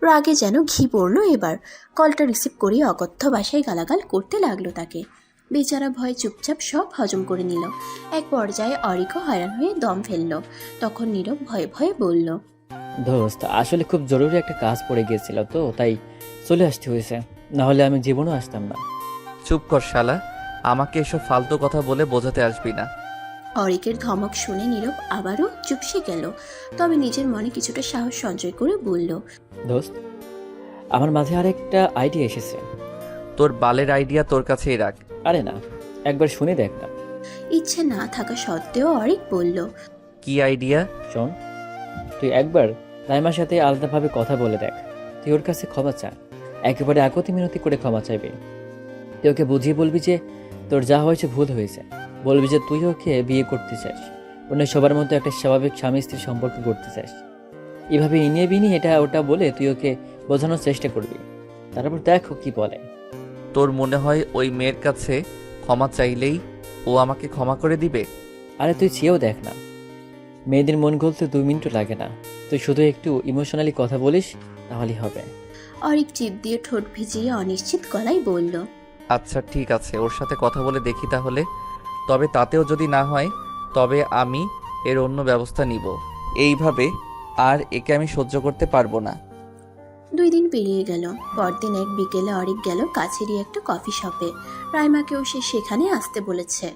রাগে যেন ঘি পড়ল এবার। কলটা রিসিভ করে অকথ্য ভাষায় গালাগাল করতে লাগলো তাকে। বেচারা ভয়ে চুপচাপ সব হজম করে নিল। এক পর্যায়ে অরিকও হয়রান হয়ে দম ফেলল। তখন নীরব ভয়ে ভয়ে বলল, দোস্ত, আসলে খুব জরুরি একটা কাজ পড়ে গিয়েছিল, তো তাই চলে আসতে হয়েছে, না হলে আমি জীবনও আসতাম না। চুপ কর শালা, আমাকে এসব ফালতু কথা বলে বোঝাতে আসবি না। অরিকের ধমক শুনে নীরব আবারও চুপসে গেল। তবে নিজের মনে কিছুটা সাহস সঞ্চয় করে বলল, দোস্ত, আমার মাঝে আরেকটা আইডিয়া এসেছে। তোর বালের আইডিয়া তোর কাছেই রাখ। আরে না, একবার শুনে দেখ না। ইচ্ছে না থাকা সত্ত্বেও অরিক বলল, কি আইডিয়া? শোন, তুই একবার রাইমার সাথে আলাদাভাবে কথা বলে দেখ। তুই ওর কাছে ক্ষমা চা, একেবারে আকতি মিনতি করে ক্ষমা চাইবি। তুই ওকে বুঝিয়ে বলবি যে তোর যা হয়েছে ভুল হয়েছে। বলবি যে তুই ওকে বিয়ে করতে চাস, অন্য সবার মধ্যে একটা স্বাভাবিক স্বামী স্ত্রীর সম্পর্ক করতে চাস। এভাবে ইনিয়ে বিনিয়ে এটা ওটা বলে তুই ওকে বোঝানোর চেষ্টা করবি। তারপর দেখো কি বলে। তোর মনে হয় ওই মেয়ের কাছে ক্ষমা চাইলেই ও আমাকে ক্ষমা করে দিবে? আরে তুই চেয়েও দেখ না, মেয়েদের মন গলতে 2 মিনিটও লাগে না। তুই শুধু একটু ইমোশনালি কথা বলিস, তাহলেই হবে। অরিক জিভ দিয়ে ঠোঁট ভিজিয়ে অনিশ্চিত গলায় বলল, আচ্ছা ঠিক আছে, ওর সাথে কথা বলে দেখি তাহলে। তবে তাতেও যদি না হয় তবে আমি এর অন্য ব্যবস্থা নিব। এইভাবে আর একে আমি সহ্য করতে পারবো না। 2 দিন পেরিয়ে গেল। পরদিন এক বিকেলে অরিক গেল কাছেরই একটা কফি শপে। রাইমাকেও সে সেখানে আসতে বলেছে।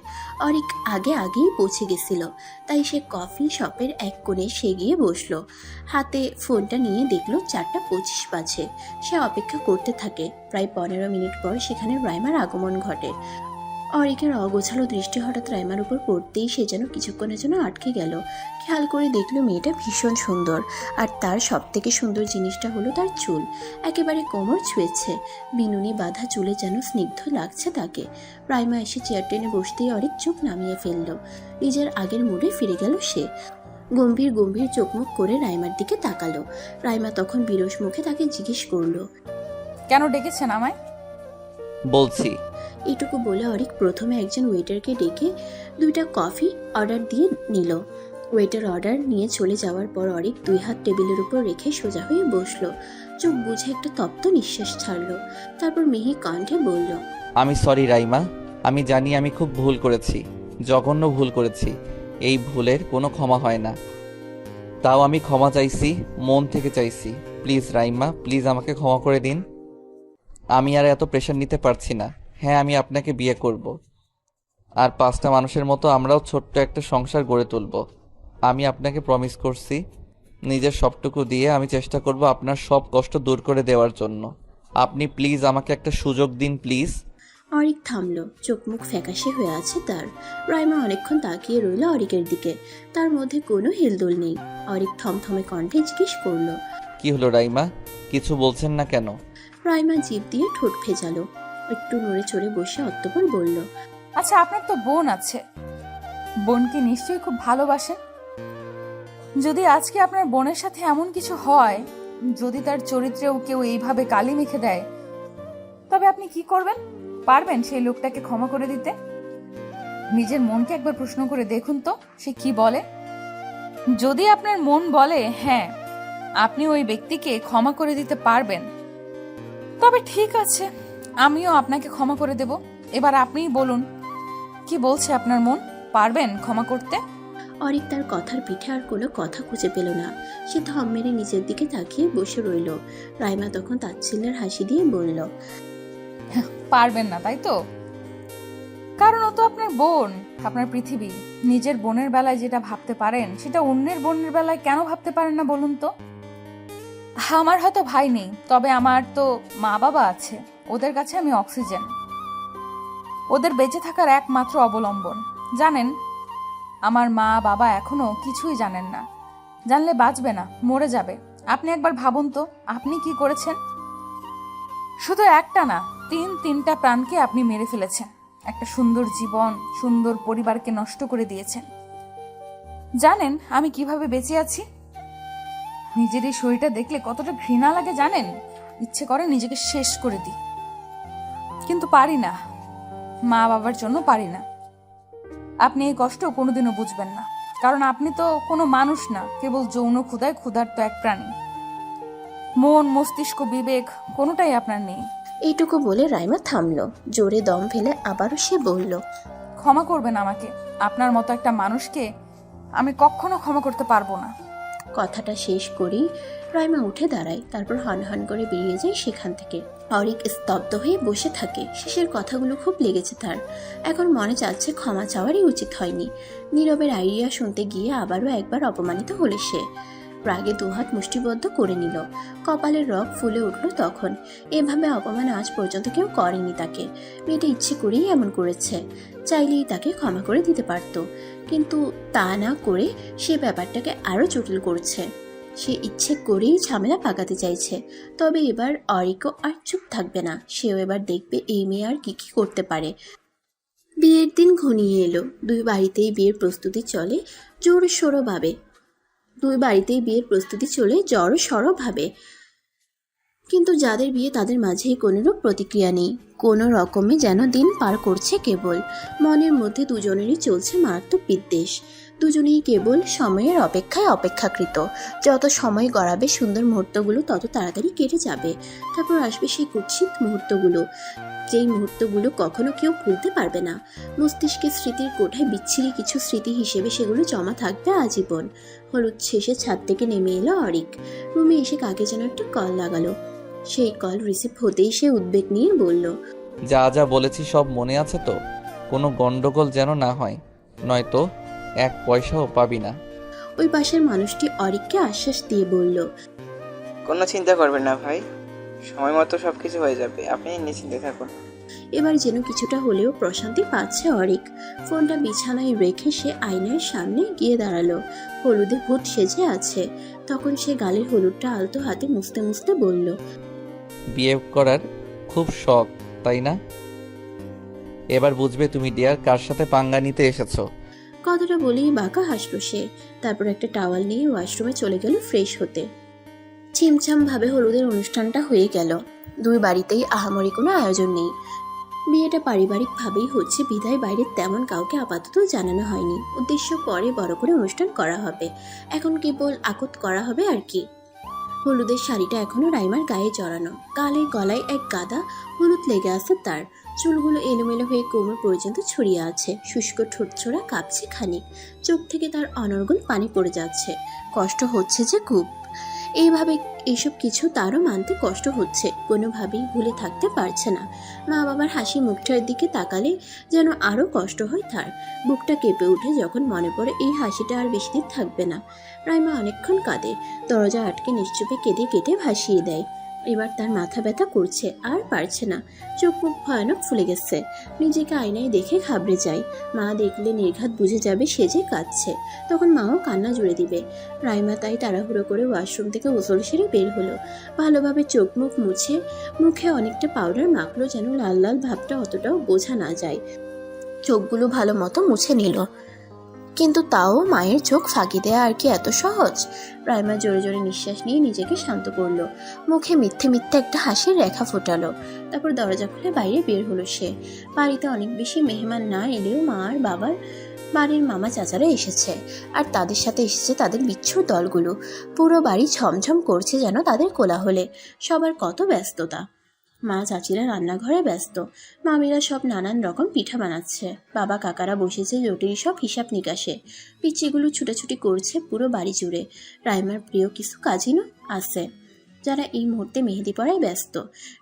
অরিক আগেই পৌঁছে গেছিল, তাই সে কফি শপের এক কোণে সে গিয়ে বসলো। হাতে ফোনটা নিয়ে দেখলো 4:25 বাজে। সে অপেক্ষা করতে থাকে। প্রায় 15 মিনিট পর সেখানে রাইমার আগমন ঘটে। অরিকের অগোছালো দৃষ্টি হঠাৎ রাইমার উপর পড়তেই সে যেন কিছুক্ষণের জন্য আটকে গেল। খেয়াল করে দেখলো মেয়েটা ভীষণ সুন্দর, আর তার সব থেকে সুন্দর জিনিসটা হলো তার চুল। একেবারে কোমর ছুঁয়েছে, বিনুনি বাঁধা চুলে যেন স্নিগ্ধ লাগছে তাকে। রাইমা এসে চেয়ার টেনে বসতেই অরিক চোখ নামিয়ে ফেলল। নিজের আগের মুডে ফিরে গেল সে। গম্ভীর গম্ভীর চোখমুখ করে রাইমার দিকে তাকালো। রাইমা তখন বিরস মুখে তাকে জিজ্ঞেস করলো, কেন ডেকেছেন আমায়? বলছি। এটুকু বলে অরিক প্রথমে একজন ওয়েটারকে ডেকে 2টা কফি অর্ডার দিয়ে নিল। ওয়েটার অর্ডার নিয়ে চলে যাওয়ার পর অরিক 2 হাত টেবিলের উপর রেখে সোজা হয়ে বসলো। চোখ বুঝে একটা তপ্ত নিঃশ্বাস ছাড়লো। তারপর মিহি কণ্ঠে বলল, আমি সরি রাইমা, আমি জানি আমি খুব ভুল করেছি, জঘন্য ভুল করেছি। এই ভুলের কোনো ক্ষমা হয় না। তাও আমি ক্ষমা চাইছি, মন থেকে চাইছি। প্লিজ রাইমা, প্লিজ আমাকে ক্ষমা করে দিন। আমি আর এত প্রেশার নিতে পারছি না। হ্যাঁ, আমি আপনাকে বিয়ে করব, আর 5টা মানুষের মতো আমরাও ছোট্ট একটা সংসার গড়ে তুলব। আমি আপনাকে প্রমিস করছি, নিজের সবটুকু দিয়ে আমি চেষ্টা করব আপনার সব কষ্ট দূর করে দেওয়ার জন্য। আপনি প্লিজ আমাকে একটা সুযোগ দিন, প্লিজ। অরিক থামলো, চোখ মুখ ফ্যাকাশে হয়ে আছে তার। রাইমা অনেকক্ষণ তাকিয়ে রইল অরিকের দিকে, তার মধ্যে কোনো হেলদোল নেই। অরিক থমথমে কণ্ঠে জিজ্ঞেস করলো, কি হলো রাইমা, কিছু বলছেন না কেন? রাইমা জিভ দিয়ে ঠোঁট ভেজালো, একটু নড়ে চড়ে বসে অতঃপর বলল, আচ্ছা, আপনার তো বোন আছে, বোনকে নিশ্চয়ই খুব ভালোবাসেন। যদি আজকে আপনার বোনের সাথে এমন কিছু হয়, যদি তার চরিত্রেও কেউ এইভাবে কালি মেখে দেয়, তবে আপনি কি করবেন? পারবেন সেই লোকটাকে ক্ষমা করে দিতে? নিজের মনকে একবার প্রশ্ন করে দেখুন তো, সে কি বলে। যদি আপনার মন বলে হ্যাঁ, আপনি ওই ব্যক্তিকে ক্ষমা করে দিতে পারবেন, তবে ঠিক আছে, আমিও আপনাকে ক্ষমা করে দেব। এবার আপনিই বলুন, কি বলছে আপনার মন? পারবেন ক্ষমা করতে? অরিক তার কথার পিঠে আর কোনো কথা খুঁজে পেল না। সে থম মেরে নিচের দিকে তাকিয়ে বসে রইল। রাইমা তখন তাচ্ছিল্যের হাসি দিয়ে বলল, পারবেন না তাই তো? কারণ ও তো আপনার বোন, আপনার পৃথিবী। নিজের বোনের বেলায় যেটা ভাবতে পারেন, সেটা অন্যের বোনের বেলায় কেন ভাবতে পারেন না বলুন তো? আমার হয়তো ভাই নেই, তবে আমার তো মা বাবা আছে। ওদের কাছে আমি অক্সিজেন, ওদের বেঁচে থাকার একমাত্র অবলম্বন। জানেন, আমার মা বাবা এখনো কিছুই জানেন না। জানলে বাঁচবে না, মরে যাবে। আপনি একবার ভাবুন তো, আপনি কি করেছেন? শুধু একটা না, তিনটা প্রাণকে আপনি মেরে ফেলেছেন। একটা সুন্দর জীবন, সুন্দর পরিবারকে নষ্ট করে দিয়েছেন। জানেন আমি কিভাবে বেঁচে আছি? নিজের এই শরীরটা দেখলে কতটা ঘৃণা লাগে জানেন? ইচ্ছে করে নিজেকে শেষ করে দিই, কিন্তু পারি না। মা বাবার জন্য পারি না। আপনি এই কষ্ট কোনোদিনও বুঝবেন না, কারণ আপনি তো কোনো মানুষ না, কেবল যৌন ক্ষুধায় ক্ষুধার্ত এক প্রাণী। মন, মস্তিষ্ক, বিবেক কোনোটাই আপনার নেই। এইটুকু বলে রাইমা থামলো। জোরে দম ফেলে আবারও সে বলল, ক্ষমা করবেন আমাকে। আপনার মতো একটা মানুষকে আমি কখনো ক্ষমা করতে পারবো না। কথাটা শেষ করেই রাইমা উঠে দাঁড়ায়, তারপর হন হন করে বেরিয়ে যায় সেখান থেকে। অরিক স্তব্ধ হয়ে বসে থাকে। শেষের কথাগুলো খুব লেগেছে তার। এখন মনে চাচ্ছে ক্ষমা চাওয়ারই উচিত হয়নি। নীরবের আইডিয়া শুনতে গিয়ে আবারও একবার অপমানিত হলে সে রাগে দুহাত মুষ্টিবদ্ধ করে নিল। কপালের রগ ফুলে উঠল তখন। এভাবে অপমান আজ পর্যন্ত কেউ করেনি তাকে। মেয়েটা ইচ্ছে করেই এমন করেছে, চাইলেই তাকে ক্ষমা করে দিতে পারত, কিন্তু তা না করে সে ব্যাপারটাকে আরো জটিল করছে। সে ইচ্ছে করেই ঝামেলা পাকাতে চাইছে। তবে এবার অরিকও আর চুপ থাকবে না। সেও এবার দেখবে এই মেয়ে আর কি কি করতে পারে। বিয়ের দিন ঘনিয়ে এলো। দুই বাড়িতেই বিয়ের প্রস্তুতি চলে জড়সড়ভাবে। কিন্তু যাদের বিয়ে তাদের মাঝেই কোনোরূপ প্রতিক্রিয়া নেই। কোনো রকমে যেন দিন পার করছে কেবল। মনের মধ্যে দুজনেরই চলছে মারাত্মক বিদ্বেষ। দুজনেই কেবল সময়ের অপেক্ষায় অপেক্ষাকৃত। যত সময় গড়াবে সুন্দর মুহূর্তগুলো তত তাড়াতাড়ি কেটে যাবে। তারপর আসবে সেই কুৎসিত মুহূর্তগুলো, যেই মুহূর্তগুলো কখনো কেউ ভুলতে পারবে না। মস্তিষ্কের স্মৃতির কোঠায় বিচ্ছিরি কিছু স্মৃতি হিসেবে সেগুলো জমা থাকবে আজীবন। হলুদ শেষে ছাদ থেকে নেমে এলো অরিক। রুমে এসে কাকে যেন একটা কল লাগালো। সেই কল রিসিভ হতেই সে উদ্বেগ নিয়ে বলল, যা যা বলেছি সব মনে আছে তো? কোনো গন্ডগোল যেন না হয়, নয়তো এক পয়সাও পাবি না। ওই পাশের মানুষটি অরিককে আশ্বাস দিয়ে বলল, কোনো চিন্তা করবেন না ভাই, সময় মতো সব কিছু হয়ে যাবে, আপনি নিশ্চিন্তে থাকুন। এবার যেন কিছুটা হলেও প্রশান্তি পাচ্ছে অরিক। ফোনটা বিছানায় রেখে সে আয়নার সামনে গিয়ে দাঁড়ালো। হলুদে ভূত সেজে আছে। তখন সে গালের হলুদটা আলতো হাতে মুছতে মুছতে বলল, বিয়ে করার খুব শখ তাই না? এবার বুঝবে তুমি ডিয়ার কার সাথে পাঙ্গা নিতে এসেছো। কথাটা বলেই বাঁকা হাসলো সে। তারপর একটা টাওয়াল নিয়ে ওয়াশরুমে চলে গেল ফ্রেশ হতে। ছিমছাম ভাবে হলুদের অনুষ্ঠানটা হয়ে গেল। দুই বাড়িতেই আহামরি কোনো আয়োজন নেই। বিয়েটা পারিবারিক ভাবেই হচ্ছে বিধায় বাইরে তেমন কাউকে আপাতত জানানো হয়নি। উদ্দেশ্য পরে বড় করে অনুষ্ঠান করা হবে। এখন কেবল আকত করা হবে আর কি। হলুদের শাড়িটা এখনো রাইমার গায়ে জড়ানো। গালে গলায় এক গাদা হলুদ লেগে আছে তার। চুলগুলো এলোমেলো হয়ে কোমর পর্যন্ত ছড়িয়ে আছে। শুষ্ক ঠোঁটছোড়া কাঁপছে খানিক। চোখ থেকে তার অনর্গল পানি পড়ে যাচ্ছে। কষ্ট হচ্ছে যে খুব। এইভাবে এইসব কিছু তারও মানতে কষ্ট হচ্ছে, কোনোভাবেই ভুলে থাকতে পারছে না। মা বাবার হাসি মুখটার দিকে তাকালে যেন আরও কষ্ট হয় তার। বুকটা কেঁপে ওঠে যখন মনে পড়ে এই হাসিটা আর বেশি দিন থাকবে না। রাইমা অনেকক্ষণ কাঁদে, দরজা আটকে নিশ্চুপে কেঁদে কেটে ভাসিয়ে দেয়। এবার তার মাথা ব্যথা করছে, আর পারছে না, চোখ মুখ ভয়ানক ফুলে গেছে। নিজেকে আয়নায় দেখে ঘাবড়ে যায়। মা দেখলে নির্ঘাত বুঝে যাবে সে যে কাঁদছে, তখন মাও কান্না জুড়ে দিবে। রাইমা তাই তাড়াহুড়ো করে ওয়াশরুম থেকে গোসল সেরে বের হলো। ভালোভাবে চোখ মুখ মুছে মুখে অনেকটা পাউডার মাখলো যেন লাল লাল ভাবটা অতটাও বোঝা না যায়। চোখগুলো ভালো মতো মুছে নিল, কিন্তু তাও মায়ের চোখ ফাঁকি দেয়া আর কি এত সহজ? রাইমা জোরে জোরে নিঃশ্বাস নিয়ে নিজেকে শান্ত করলো, মুখে মিথ্যে মিথ্যে একটা হাসির রেখা ফোটালো। তারপর দরজা খুলে বাইরে বের হলো সে। বাড়িতে অনেক বেশি মেহমান না এলেও মা আর বাবার বাড়ির মামা চাচারা এসেছে, আর তাদের সাথে এসেছে তাদের বিচ্ছুর দলগুলো। পুরো বাড়ি ঝমঝম করছে যেন তাদের কোলাহলে। সবার কত ব্যস্ততা। মা চাচিরা রান্নাঘরে ব্যস্ত, মামিরা সব নানান রকম পিঠা বানাচ্ছে, বাবা কাকারা বসেছে জটিল সব হিসাব নিকাশে। পিচ্চিগুলো ছুটাছুটি করছে পুরো বাড়ি জুড়ে। রাইমার প্রিয় কিছু কাজিনও আছে যারা এই মুহূর্তে মেহেদি পড়ায় ব্যস্ত।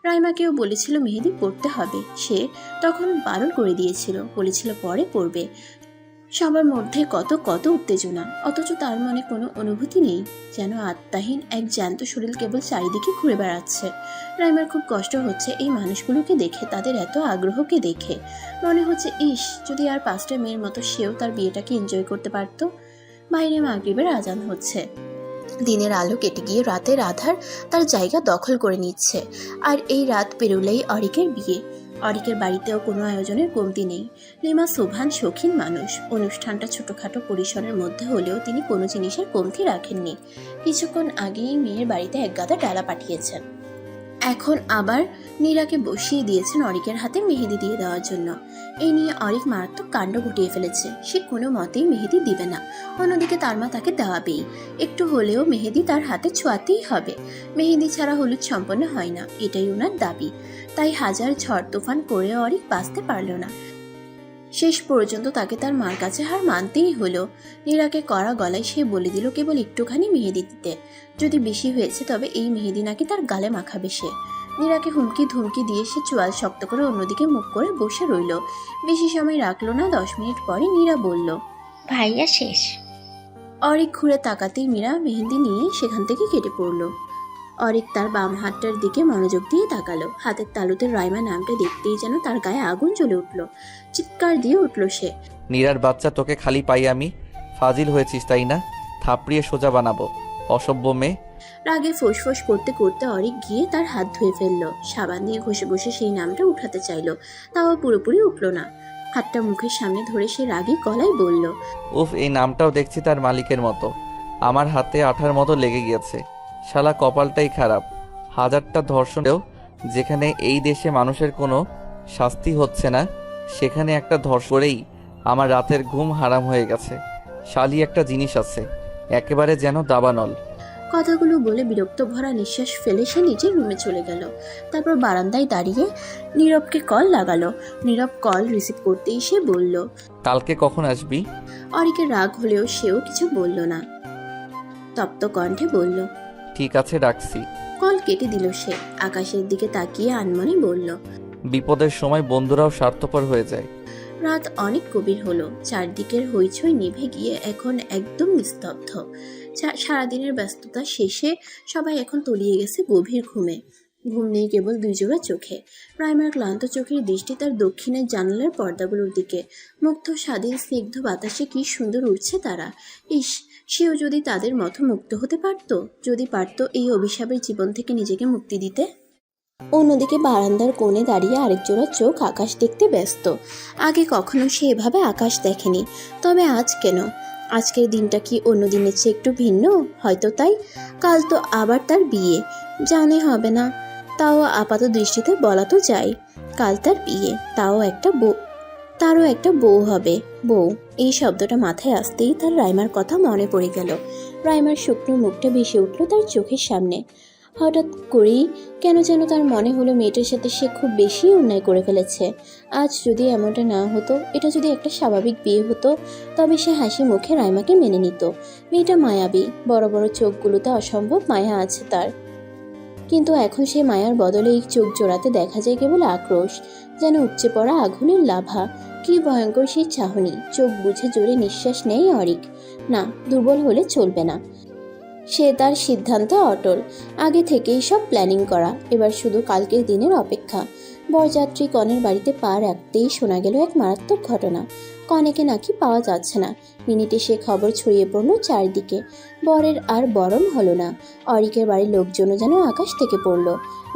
রাইমাকেও বলেছিল মেহেদি পড়তে হবে, সে তখন বারণ করে দিয়েছিল, বলেছিল পরে পড়বে। সবার মধ্যে কত কত উত্তেজনা, অথচ তার মনে কোনো অনুভূতি নেই, যেন আত্মাহীন এক জ্যান্ত শরীর কেবল চারিদিকে ঘুরে বেড়াচ্ছে। রাইমার খুব কষ্ট হচ্ছে এই মানুষগুলোকে দেখে, তাদের এত আগ্রহকে দেখে। মনে হচ্ছে ইস, যদি আর 5টা মেয়ের মতো সেও তার বিয়েটাকে এনজয় করতে পারত। বাইরে মাগরিবের আজান হচ্ছে। দিনের আলো কেটে গিয়ে রাতের আধার তার জায়গা দখল করে নিচ্ছে। আর এই রাত পেরোলেই অরিকের বিয়ে। অরিকের বাড়িতেও কোনো আয়োজনের কমতি নেই। লিমা সোভান শৌখিন মানুষ, অনুষ্ঠানটা ছোটখাটো পরিসরের মধ্যে হলেও তিনি কোনো জিনিসের কমতি রাখেননি। কিছুক্ষণ আগেই মেয়ের বাড়িতে এক গাদা ডালা পাঠিয়েছেন, এখন আবার নীরাকে বসিয়ে দিয়েছেন অরিকের হাতে মেহেদি দিয়ে দেওয়ার জন্য। এই নিয়ে অরিক মারাত্মক কাণ্ড ঘটিয়ে ফেলেছে, সে কোনো মতেই মেহেদি দিবে না। অন্যদিকে তার মা তাকে দেওয়াবেই, একটু হলেও মেহেদি তার হাতে ছোঁয়াতেই হবে। মেহেদি ছাড়া হলুদ সম্পন্ন হয় না, এটাই ওনার দাবি। তাই হাজার ঝড় তুফান করে অরিক বাঁচতে পারল না। শেষ পর্যন্ত তাকে তার মার কাছে হার মানতেই হলো। নীরাকে কড়া গলায় সে বলে দিল কেবল একটুখানি মেহেদি দিতে, যদি বেশি হয়েছে তবে এই মেহেদি নাকি তার গালে মাখাবে সে। নীরাকে হুমকি ধুমকি দিয়ে সে চোয়াল শক্ত করে অন্যদিকে মুখ করে বসে রইল। বেশি সময় রাখলো না, 10 মিনিট পরে নীরা বলল, ভাইয়া শেষ। অরিক ঘুরে তাকাতেই মীরা মেহেদি নিয়ে সেখান থেকে কেটে পড়ল। অরিক তার বাম হাতটার দিকে মনোযোগ দিয়ে তাকালো। হাতের তালুতে রাইমা নামটা দেখতেই যেন তার গায়ে আগুন জ্বলে উঠল। চিৎকার দিয়ে উঠল সে, নীরার বাচ্চা, তোকে খালি পাই আমি? ফাজিল হয়েছিস তাই না? থাপড়িয়ে সোজা বানাবো, অসভ্য মেয়ে। রাগে ফোঁস করতে করতে অরিক গিয়ে তার হাত ধুয়ে ফেললো। সাবান দিয়ে ঘষে ঘষে সেই নামটা উঠাতে চাইলো, তাও পুরোপুরি উঠল না। হাতটা মুখের সামনে ধরে সে রাগী গলায় বলল, উফ, এই নামটাও দেখছি তার মালিকের মতো। আমার হাতে আঠার মতো লেগে গিয়েছে। শালা কপালটাই খারাপ। 1000টা ধর্ষণেও যেখানে এই দেশে মানুষের কোনো শাস্তি হচ্ছে না, সেখানে একটা ধর্ষণ করেই আমার রাতের ঘুম হারাম হয়ে গেছে। শালি একটা জিনিস আছে, একেবারে যেন দাবানল। কথাগুলো বলে বিরক্ত ভরা নিঃশ্বাস ফেলে সে নিজের রুমে চলে গেল। তারপর বারান্দায় দাঁড়িয়ে নীরবকে কল লাগালো। নীরব কল রিসিভ করতেই সে বলল, কালকে কখন আসবি? অরিকের রাগ হলেও সেও কিছু বলল না, তপ্ত কণ্ঠে বলল, ঠিক আছে, রাখছি। কল কেটে দিল সে। আকাশের দিকে তাকিয়ে আনমনে বলল, বিপদের সময় বন্ধুরাও স্বার্থপর হয়ে যায়। রাত অনেক গভীর হলো। চারদিকের হইচই নিভে গিয়ে এখন একদম নিস্তব্ধ। সারাদিনের ব্যস্ততা শেষে সবাই এখন তলিয়ে গেছে গভীর ঘুমে। ঘুম নেই কেবল 2 জোড়া চোখে। রাইমার ক্লান্ত চোখের দৃষ্টি তার দক্ষিণের জানালার পর্দাগুলোর দিকে। মুগ্ধ স্বাধীন স্নিগ্ধ বাতাসে কি সুন্দর উঠছে তারা। ইস, সেও যদি তাদের মতো মুক্ত হতে পারত, যদি পারত এই অভিশাপের জীবন থেকে নিজেকে মুক্তি দিতে। অন্যদিকে বারান্দার কোণে দাঁড়িয়ে আরেক জোড়া চোখ আকাশ দেখতে ব্যস্ত। আগে কখনো সে এভাবে আকাশ দেখেনি, তবে আজ কেন? আজকের দিনটা কি অন্য দিনের চেয়ে একটু ভিন্ন? হয়তো তাই। কাল তো আবার তার বিয়ে, জানে হবে না, তাও আপাত দৃষ্টিতে বলা তো যায়। কাল তার বিয়ে, তারও একটা বউ হবে। বউ, এই শব্দটা মাথায় আসতেই তার রাইমার কথা মনে পড়ে গেল। রাইমার শুকনো মুখটা ভেসে উঠল তার চোখের সামনে। হঠাৎ করেই কেন যেন তার মনে হলো মেয়েটার সাথে সে খুব বেশি অন্যায় করে ফেলেছে। আজ যদি এমনটা না হতো, এটা যদি একটা স্বাভাবিক বিয়ে হতো, তবে সে হাসি মুখে রাইমাকে মেনে নিত। মেয়েটা মায়াবী, বড় বড় চোখগুলোতে অসম্ভব মায়া আছে তার। কিন্তু এখন সে মায়ার বদলে এই চোখ জোড়াতে দেখা যায় কেবল আক্রোশ, যেন উপচে পড়া আগুনের লাভা। কি ভয়ঙ্কর সেই চাহনি! চোখ বুঝে জোরে নিঃশ্বাস নেয় অরিক। না, দুর্বল হলে চলবে না। সে তার সিদ্ধান্তে অটল। আগে থেকেই সব প্ল্যানিং করা, এবার শুধু কালকের দিনের অপেক্ষা। বরযাত্রী কনের বাড়িতে পা রাখতেই শোনা গেল এক মারাত্মক ঘটনা। কনেকে নাকি পাওয়া যাচ্ছে না। মিনিটে সে খবর ছড়িয়ে পড়ল চারদিকে। বরের আর বরণ হলো না। অরিকের বাড়ির লোকজনও যেন আকাশ থেকে পড়ল।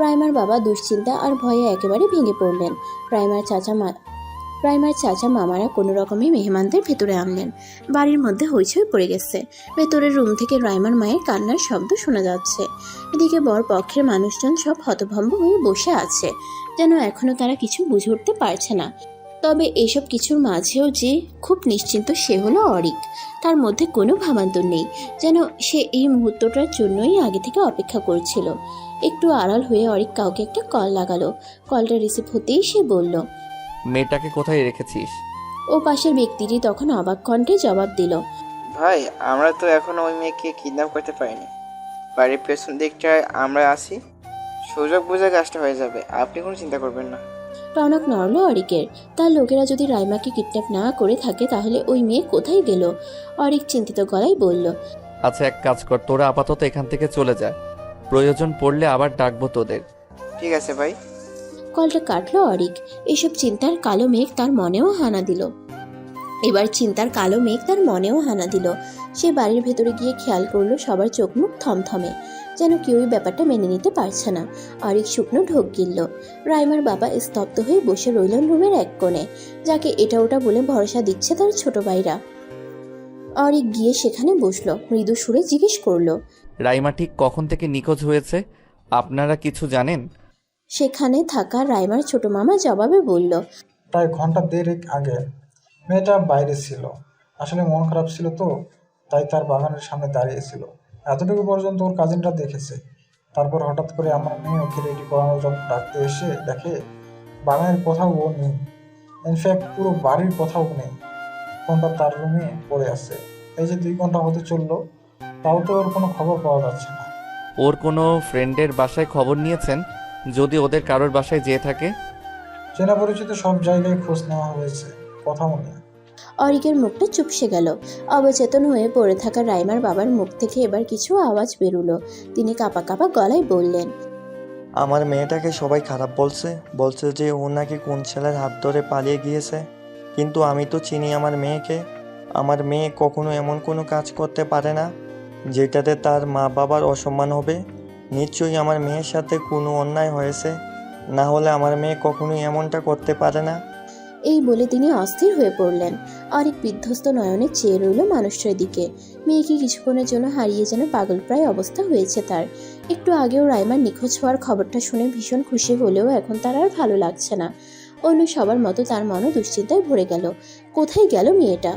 রাইমার বাবা দুশ্চিন্তা আর ভয়ে একেবারে ভেঙে পড়লেন। রাইমার চাচা মামারা কোনো রকমে মেহমানদের ভেতরে আনলেন। বাড়ির মধ্যে হইচই পড়ে গেছে। ভেতরের রুম থেকে রাইমার মায়ের কান্নার শব্দ শোনা যাচ্ছে। এদিকে বর পক্ষের মানুষজন সব হতভম্ব হয়ে বসে আছে, যেন এখনো তারা কিছু বুঝে উঠতে পারছে না। তবে এসব কিছুর মাঝেও যে খুব নিশ্চিন্ত সে হলো অরিক। তার মধ্যে কোনো ভাবান্তর নেই, যেন সে এই মুহূর্তটার জন্যই আগে থেকে অপেক্ষা করছিল। একটু আড়াল হয়ে অরিক কাউকে একটা কল লাগালো। কলটা রিসিভ হতেই সে বলল, মেয়েটাকে কোথায় রেখেছিস? ও পাশের ব্যক্তিটি তখন অবাক কণ্ঠে জবাব দিল, ভাই, আমরা তো এখনো ওই মেয়েকে কিডন্যাপ করতে পারিনি। বাড়ির পেছন দিকটায় আমরা আছি, সুযোগ বুঝে কাজটা হয়ে যাবে, আপনি কোনো চিন্তা করবেন না। টনক নড়ল অরিকের। তার লোকেরা যদি রাইমাকে কিডন্যাপ না করে থাকে, তাহলে ওই মেয়ে কোথায় গেল? অরিক চিন্তিত গলায় বলল, আচ্ছা, এক কাজ কর, তোরা আপাতত এখান থেকে চলে যা, প্রয়োজন পড়লে আবার ডাকবো তোদের। ঠিক আছে ভাই। কলটা কাটলো অরিক। এসব চিন্তার কালো মেঘ তার মনেও হানা দিল। সে বাড়ির ভেতরে গিয়ে খেয়াল করলো সবার চোখ মুখ থমথমে, যেন কেউই ব্যাপারটা মেনে নিতে পারছে না। অরিক শুকনো ঢোক গিলল। রাইমার বাবা স্তব্ধ হয়ে বসে রইলেন রুমের এক কোণে, যাকে এটা ওটা বলে ভরসা দিচ্ছে তার ছোট ভাইরা। অরিক গিয়ে সেখানে বসলো, মৃদু সুরে জিজ্ঞেস করলো, রাইমা ঠিক কখন থেকে নিখোঁজ হয়েছে আপনারা কিছু জানেন? সেখানে থাকা রাইমার ছোট মামা জবাবে বলল, প্রায় ঘন্টা দেড়েক আগে। মেয়েটা বাইরে ছিল, আসলে মন খারাপ ছিল তো, তাই তার বাগানের সামনে দাঁড়িয়েছিল। এতটুকু পর্যন্ত ওর কাজিনরা দেখেছে। তারপর হঠাৎ করে আমার মেয়ে ওকে রেডি করানোর জন্য ডাকতে এসে দেখে বাগানের কোথাও ও নেই। ইনফ্যাক্ট পুরো বাড়ির কোথাও নেই। ফোনটা তার রুমে পড়ে আছে। এই যে 2 ঘন্টা হতে চললো, তাও তো ওর কোনো খবর পাওয়া যাচ্ছে না। ওর কোনো ফ্রেন্ডের বাসায় খবর নিয়েছেন? যদি ওদের কারোর বাসায় যেয়ে থাকে? চেনা পরিচিত সব জায়গায় খোঁজ নেওয়া হয়েছে, কথাও নেই। অরিকের মুখটা চুপসে গেল। অবচেতন হয়ে পড়ে থাকা রাইমার বাবার মুখ থেকে এবার কিছু আওয়াজ বেরুলো। তিনি কাঁপা কাঁপা গলায় বললেন, আমার মেয়েটাকে সবাই খারাপ বলছে যে ও নাকি কোন ছেলের হাত ধরে পালিয়ে গিয়েছে। কিন্তু আমি তো চিনি আমার মেয়েকে। আমার মেয়ে কখনো এমন কোনো কাজ করতে পারে না যেটাতে তার মা বাবার অসম্মান হবে। নিশ্চয়ই আমার মেয়ের সাথে কোনো অন্যায় হয়েছে, না হলে আমার মেয়ে কখনোই এমনটা করতে পারে না। এই বলে তিনি অস্থির হয়ে পড়লেন। অরিক বিধ্বস্ত নয়নে চেয়ে রইল মানুষটার দিকে। মেয়েকে কিছুক্ষণের জন্য হারিয়ে যেন পাগলপ্রায় অবস্থা হয়েছে তার। একটু আগেও রাইমার নিখোঁজ হওয়ার খবরটা শুনে ভীষণ খুশি হলেও এখন তার আর ভালো লাগছে না। অন্য সবার মতো তার মনও দুশ্চিন্তায় ভরে গেল। কোথায় গেল মেয়েটা?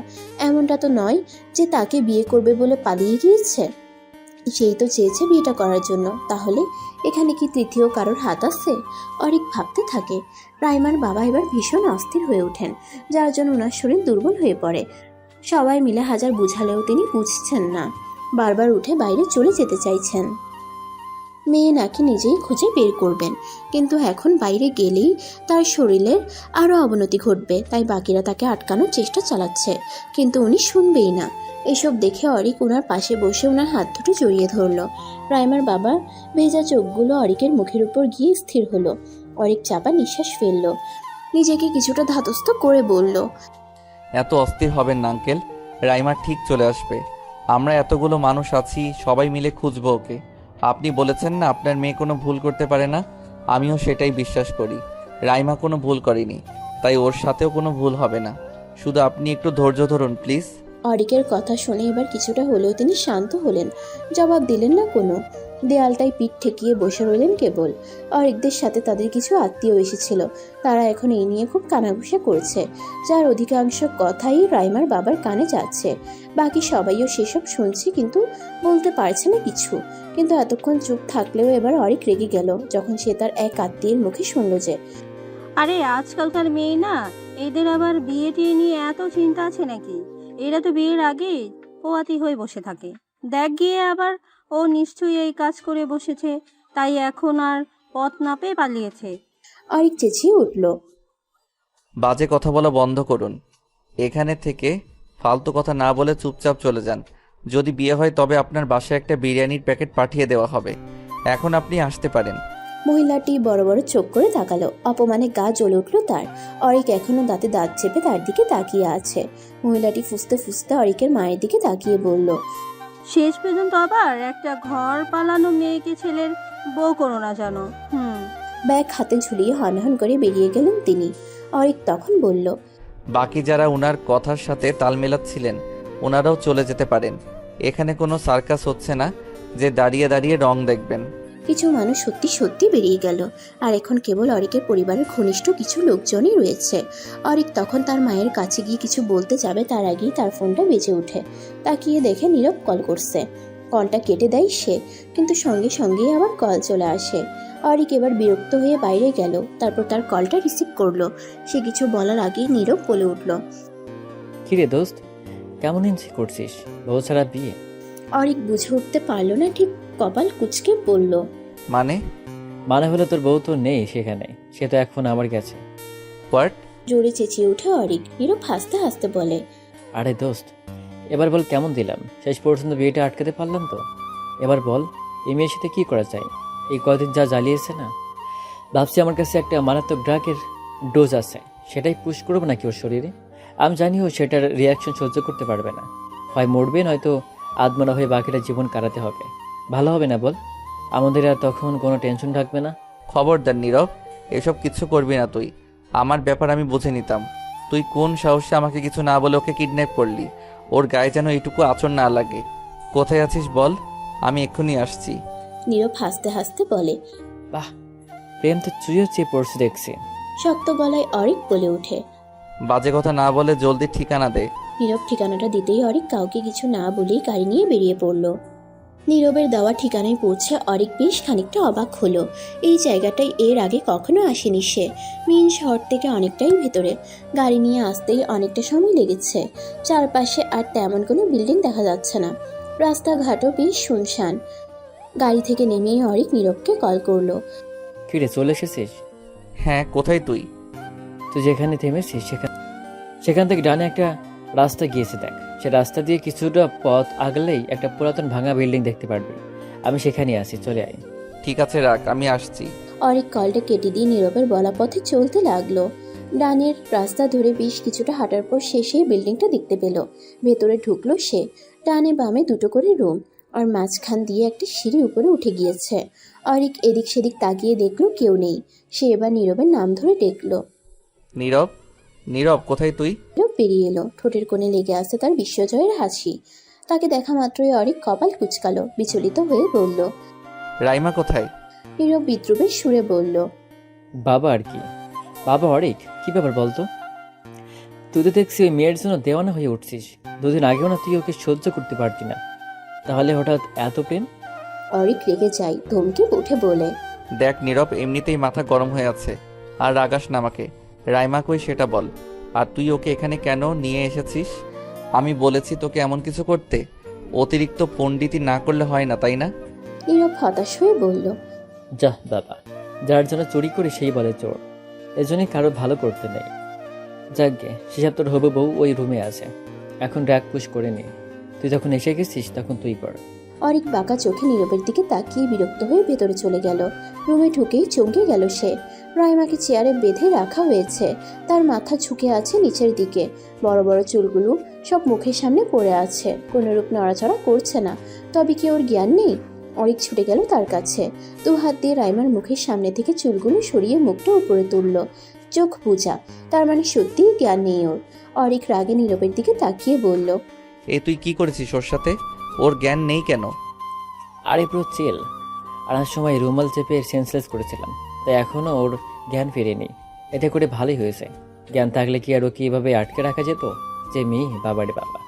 এমনটা তো নয় যে তাকে বিয়ে করবে বলে পালিয়ে গিয়েছে। সেই তো চেয়েছে বিয়েটা করার জন্য। তাহলে এখানে কি তৃতীয় কারোর হাত আছে? অরিক ভাবতে থাকে। রাইমার বাবা এবার ভীষণ অস্থির হয়ে ওঠেন, যার জন্য ওনার শরীর দুর্বল হয়ে পড়ে। সবাই মিলে হাজার বুঝালেও তিনি বুঝছেন না। বারবার উঠে বাইরে চলে যেতে চাইছেন। মেয়ে নাকি নিজেই খুঁজে বের করবেন, কিন্তু এখন বাইরে গেলেই তার শরীরের আরও অবনতি ঘটবে, তাই বাকিরা তাকে আটকানোর চেষ্টা চালাচ্ছে, কিন্তু উনি শুনবেই না। এসব দেখে অরিক ওনার পাশে বসে ওনার হাত দুটো জড়িয়ে ধরল। রাইমার বাবা ভেজা চোখগুলো অরিকের মুখের উপর গিয়ে স্থির হলো। অরিক চাপা নিঃশ্বাস ফেলল, নিজেকে কিছুটা ধাতস্থ করে বলল, এত অস্থির হবেন না আঙ্কেল, রাইমা ঠিক চলে আসবে। আমরা এতগুলো মানুষ আছি, সবাই মিলে খুঁজবো ওকে। আপনি বলেছেন না আপনার মেয়ে কোনো ভুল করতে পারে না, আমিও সেটাই বিশ্বাস করি। রাইমা কোনো ভুল করেনি, তাই ওর সাথেও কোনো ভুল হবে না। শুধু আপনি একটু ধৈর্য ধরুন প্লিজ। অরিকের কথা শুনে এবার কিছুটা হলেও তিনি শান্ত হলেন, জবাব দিলেন না কোনো। দেয়ালটায় পিঠ ঠেকিয়ে বসে রইলেন কেবল। অরিকদের সাথে তাদের কিছু আত্মীয় এসেছিল, তারা এখন এই নিয়ে খুব কানাঘুষা করছে, যার অধিকাংশ কথাই রাইমার বাবার কানে যাচ্ছে। বাকি সবাইও সেসব শুনছে, কিন্তু বলতে পারছে না কিছু। কিন্তু এতক্ষণ চুপ থাকলেও এবার অরিক রেগে গেল যখন সে তার এক আত্মীয়ের মুখে শুনল যে আরে আজকালকার মেয়ে না, এদের আবার বিয়ে টিয়ে নিয়ে এত চিন্তা আছে নাকি? এরা তো বিয়ের আগেই পোয়াতি হয়ে বসে থাকে। দেখ গিয়ে আবার ও নিশ্চয়ই এই কাজ করে বসেছে, তাই এখন আর পথ না পেয়ে পালিয়েছে। অরিক চেঁচিয়ে উঠল, বাজে কথা বলা বন্ধ করুন। এখানে থেকে ফালতু কথা না বলে চুপচাপ চলে যান। যদি বিয়ে হয় তবে আপনার বাসায় একটা বিরিয়ানির প্যাকেট পাঠিয়ে দেওয়া হবে। এখন আপনি আসতে পারেন। মহিলাটি বড় বড় চোখ করে তাকালো। অপমানে গা জ্বলে উঠল তার। অরিক এখনো দাঁতে দাঁত চেপে তার দিকে তাকিয়ে আছে। মহিলাটি ফুসতে ফুসতে অরিকের মায়ের দিকে তাকিয়ে বলল, শেষ পর্যন্ত আবার একটা ঘর পালানো মেয়েকে ছেলের বউ করো না জানো। ব্যাগ হাতে ঝুলিয়ে হনহন করে বেরিয়ে গেলেন তিনি। অরিক তখন বলল, বাকি যারা ওনার কথার সাথে তাল মেলাচ্ছিলেন ওনারাও চলে যেতে পারেন। এখানে কোনো সার্কাস হচ্ছে না যে দাঁড়িয়ে দাঁড়িয়ে রং দেখবেন। কিছু মানুষ সত্যি সত্যি বেরিয়ে গেল, আর এখন কেবল অরিকের পরিবারের ঘনিষ্ঠ কিছু লোকজনই রয়েছে। অরিক তখন তার মায়ের কাছে গিয়ে কিছু বলতে যাবে, তার আগেই তার ফোনটা বেজে ওঠে। তাকিয়ে দেখে নীরব কল করছে। কলটা কেটে দেয় সে, কিন্তু সঙ্গে সঙ্গেই আবার কল চলে আসে। অরিক এবার বিরক্ত হয়ে বাইরে গেল, তারপর তার কলটা রিসিভ করলো। সে কিছু বলার আগেই নীরব বলে উঠল, কিরে দোস্ত, কেমন ইঞ্চি করছিস? বউ ছাড়া বিয়ে? অরিক বুঝে উঠতে পারলো না ঠিক, কপাল কুঁচকে বলল, মানে হলো তোর বউ তো নেই সেখানে, সে তো এখন আমার কাছে। হোয়াট? জোরে চেঁচিয়ে উঠে অরিক। নীরব হাসতে হাসতে বলে, আরে দোস্ত, এবার বল কেমন দিলাম? শেষ পর্যন্ত বিয়েটা আটকাতে পারলাম তো। এবার বল এই মেয়ের সাথে কী করা যায়? এই কদিন যা জ্বালিয়েছে না, ভাবছি আমার কাছে একটা মারাত্মক ড্রাগের ডোজ আছে, সেটাই পুশ করবো নাকি ওর শরীরে। আমি জানিও সেটার রিয়াকশন সহ্য করতে পারবে না, হয় মরবে নয়তো আদমরা হয়ে বাকিটা জীবন কাটাতে হবে। ভালো হবে না বল? আমাদের আর তখন কোনো টেনশন থাকবে না। খবরদার নীরব, এসব কিছু করবি না তুই। আমার ব্যাপার আমি বুঝে নিতাম। তুই কোন সাহসে আমাকে কিছু না বলে ওকে কিডন্যাপ করলি? ওর গায়ে যেন এইটুকু আঁচড় না লাগে। কোথায় আছিস বল, আমি এক্ষুনি আসছি। নীরব হাসতে হাসতে বলে, বাহ, প্রেম তো চুইও চেয়ে পড়ছে দেখছি। শক্ত গলায় অরিক বলে ওঠে, বাজে কথা না বলে জলদি ঠিকানা দে। নীরব ঠিকানাটা দিতেই অরিক কাউকে কিছু না বলেই গাড়ি নিয়ে বেরিয়ে পড়ল। নীরবের দেওয়া ঠিকানায় পৌঁছে অরিক বেশ খানিকটা অবাক হলো। এই জায়গাটায় এর আগে কখনো আসেনি সে। মেইন শহর থেকে অনেকটাই ভেতরে। গাড়ি নিয়ে আসতেই অনেকটা সময় লেগেছে। চারপাশে আর তেমন কোনো বিল্ডিং দেখা যাচ্ছে না। রাস্তাঘাটও বেশ শুনশান। গাড়ি থেকে নেমেই অরিক নীরবকে কল করলো। কিরে, চলে এসেছিস? হ্যাঁ, কোথায় তুই? তুই যেখানে থেমেছিস সেখান থেকে ডানে একটা রাস্তা গিয়েছে দেখ। সে রাস্তা দিয়ে কিছুটা পথ আগলেই একটা পুরাতন ভাঙা বিল্ডিং দেখতে পারবি। আমি সেখানেই আছি, চলে আয়। ঠিক আছে, রাখ, আমি আসছি। অরিক কলটা কেটে দিয়ে নীরবের বলা পথে চলতে লাগলো। ডানের রাস্তা ধরে বেশ কিছুটা হাঁটার পর শেষে বিল্ডিংটা দেখতে পেল। ভেতরে ঢুকলো সে। ডানে বামে দুটো করে রুম, আর মাঝখান দিয়ে একটা সিঁড়ি উপরে উঠে গিয়েছে। অরিক এদিক সেদিক তাকিয়ে দেখলো কেউ নেই। সে এবার নীরবের নাম ধরে ডেকলো। নীরব, নীরব, কোথায় তুই? নীরব বেরিয়ে এলো। ঠোঁটের কোণে লেগে আছে তার বিশ্বজয়ের হাসি। তাকে দেখা মাত্রই অরিক কপাল কুঁচকালো, বিচলিত হয়ে বলল, রাইমা কোথায়? নীরব বিদ্রুপের সুরে বলল, বাবা আর কি? বাবা অরিক, কি ব্যাপার বলতো? তুই তো দেখছি ওই মেয়ের জন্য দেওয়ানা হয়ে উঠছিস। দুদিন আগেও না তুই ওকে সহ্য করতে পারতি না, তাহলে হঠাৎ এত প্রেম? অরিক রেগে যায়, ধমকে উঠে বলে, দেখ নীরব, এমনিতেই মাথা গরম হয়ে আছে, আর রাগাস না আমাকে। রাইমা কই সেটা বল। আর তুই ওকে এখানে কেন নিয়ে এসেছিস? আমি বলেছি তোকে এমন কিছু করতে? অতিরিক্ত পণ্ডিতি না করলে হয় না, তাই না? নীরব হতাশ হয়ে বলল, যা বাবা, যার জন্য চুরি করে সেই বলে চোর। এজন্যই কারো ভালো করতে নেই। যাকগে, সেসব তোর হবু বউ ওই রুমে আছে, এখন ড্রাগ পুশ করে নে। তুই যখন এসে গেছিস তখন তুই কর। অরিক বাঁকা চোখে নীরবের দিকে তাকিয়ে বিরক্ত হয়ে ভেতরে চলে গেল। রুমে ঢুকেই চমকে গেল সে। রাইমাকে চেয়ারে বেঁধে রাখা হয়েছে। তার মাথা ঝুঁকে আছে নিচের দিকে। বড় বড় চুলগুলো সব মুখের সামনে পড়ে আছে, কোনোরূপ নড়াচড়া করছে না। তবে কি ওর জ্ঞান নেই? অরিক ছুটে গেল তার কাছে। দু হাত দিয়ে রাইমার মুখের সামনে থেকে চুলগুলো সরিয়ে মুখটা উপরে তুলল। চোখ বুজা, তার মানে সত্যিই জ্ঞান নেই ওর। অরিক রাগে নীরবের দিকে তাকিয়ে বলল, তুই কি করেছিস ওর সাথে? ওর জ্ঞান নেই কেন? আরে ব্রো চিল, আনার সময় রুমাল চেপে সেন্সলেস করেছিলাম, তাই এখনও ওর জ্ঞান ফেরেনি। এতে করে ভালোই হয়েছে। জ্ঞান থাকলে কি আর ওকে এভাবে আটকে রাখা যেত? যে মেয়ে, বাবারে বাবা।